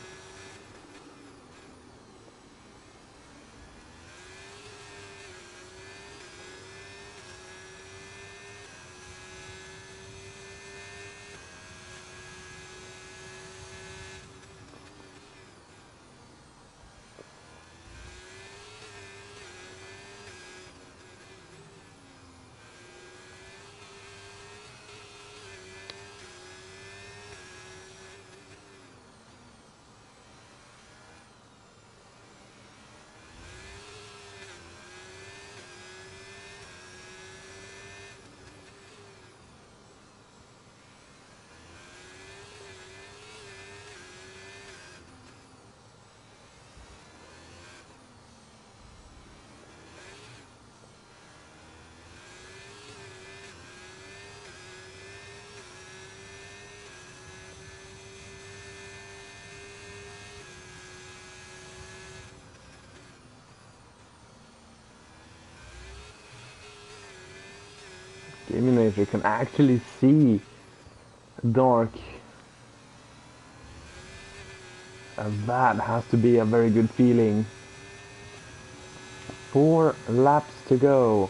Game Manager can actually see dark. And that has to be a very good feeling. 4 laps to go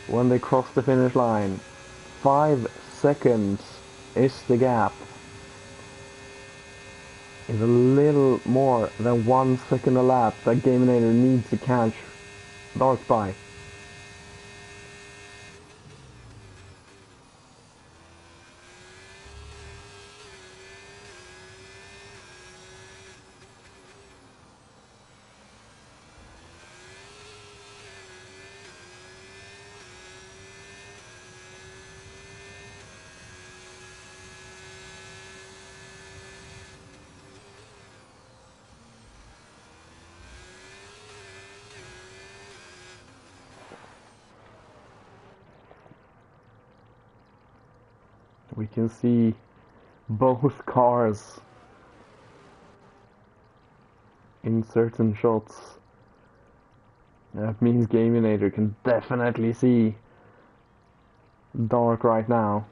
when they cross the finish line. 5 seconds is the gap. It's a little more than 1 second a lap that Gaminator needs to catch Dark by. We can see both cars in certain shots. That means Gaminator can definitely see Dark right now.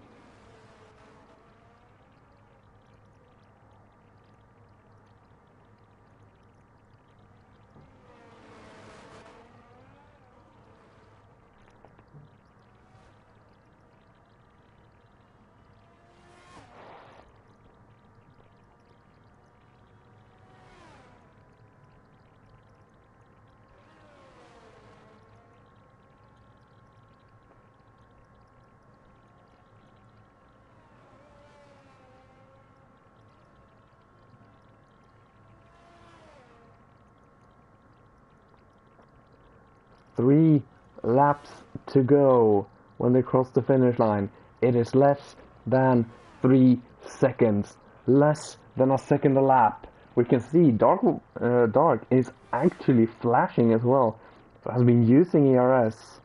Three laps to go when they cross the finish line. It is less than 3 seconds. Less than a second a lap. We can see Dark is actually flashing as well. So has been using ERS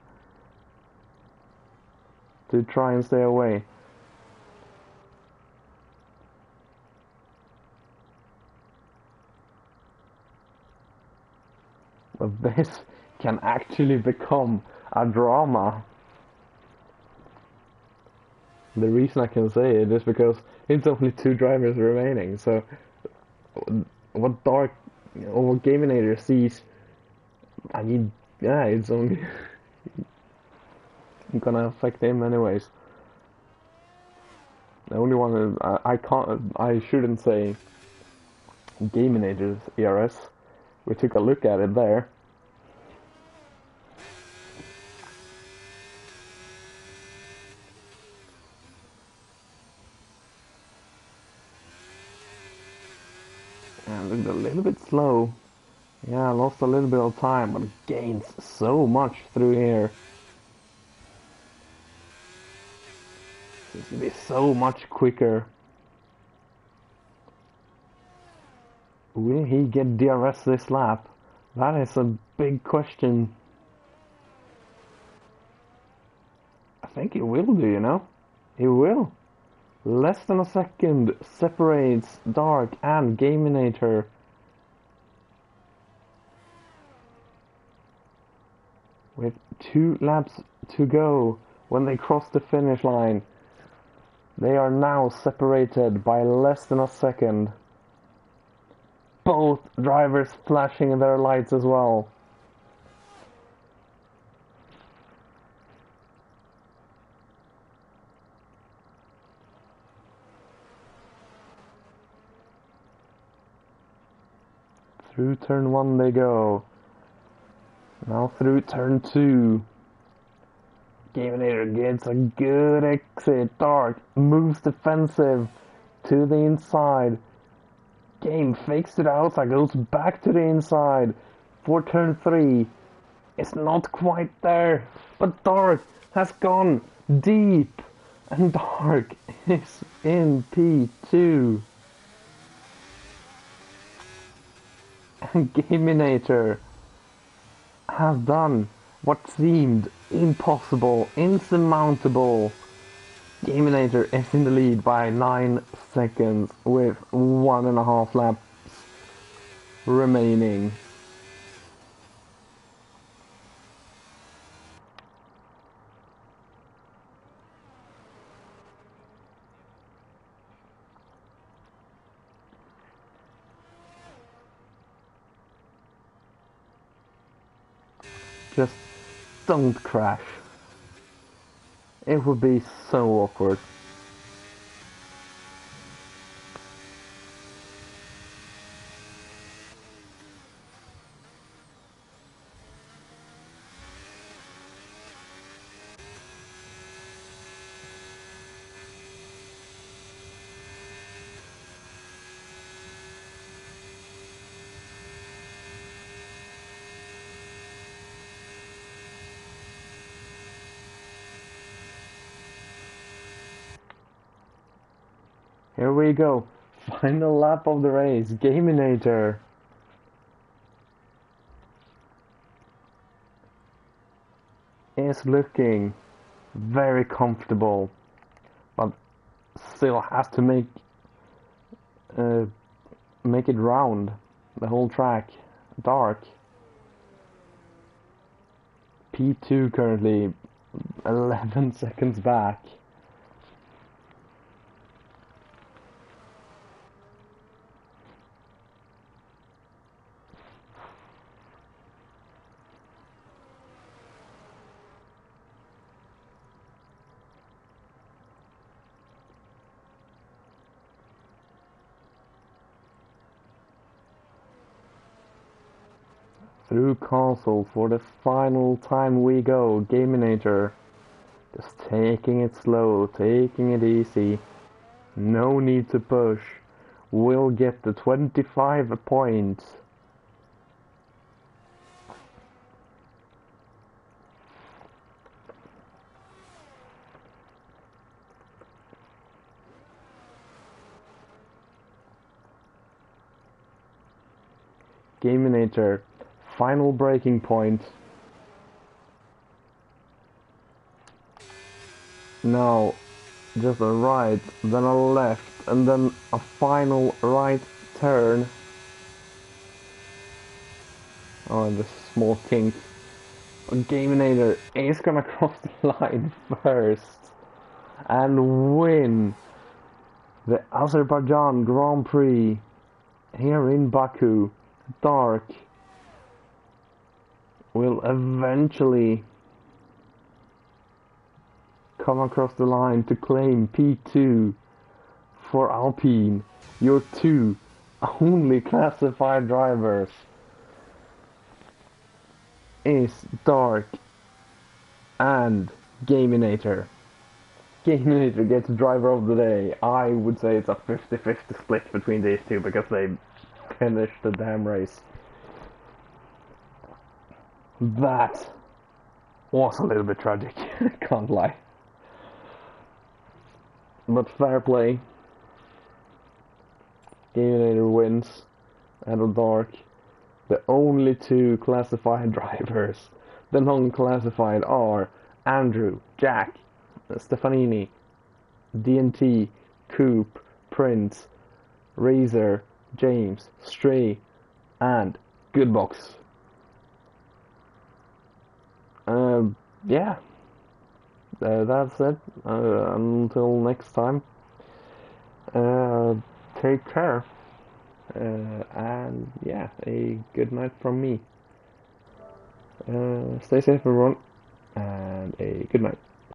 to try and stay away. But this can actually become a drama. The reason I can say it is because it's only 2 drivers remaining, so what Dark or what Gaminator sees, I mean, yeah, it's only gonna affect him anyways. The only one is, I shouldn't say Gaminator's ERS. We took a look at it there. And looked a little bit slow. Yeah, lost a little bit of time, but gains so much through here. Seems to be so much quicker. Will he get DRS this lap? That is a big question. I think he will do, you know? He will. Less than a second separates Dark and Gaminator. With 2 laps to go when they cross the finish line. They are now separated by less than a second. Both drivers flashing their lights as well. Through turn 1 they go. Now through turn 2. Gaminator gets a good exit. Dark moves defensive to the inside. Game fakes to the outside, goes back to the inside for turn 3. It's not quite there, but Dark has gone deep, and Dark is in P2. And Gaminator has done what seemed impossible, insurmountable. Gaminator is in the lead by 9 seconds with 1.5 laps remaining. Just don't crash. It would be so awkward. Here we go. Final lap of the race. Gaminator. Is looking very comfortable, but still has to make it round the whole track. Dark. P2 currently 11 seconds back. Through console for the final time we go. Gaminator. Just taking it slow, taking it easy. No need to push. We'll get the 25 points. Gaminator. Final breaking point. Now, just a right, then a left, and then a final right turn. Oh, the small kink. Gaminator is gonna cross the line first and win the Azerbaijan Grand Prix here in Baku. Dark will eventually come across the line to claim P2 for Alpine, your two only classified drivers is Dark and Gaminator. Gaminator gets driver of the day. I would say it's a 50-50 split between these two because they finished the damn race. That was a little bit tragic, can't lie. But fair play. Gaminator wins out of Dark. The only two classified drivers. The non-classified are Andrew, Jack, Stefanini, DNT, Coop, Prince, Razor, James, Stray, and Goodbox. Yeah, that's it. Until next time, take care. And yeah, a good night from me. Stay safe, everyone, and a good night.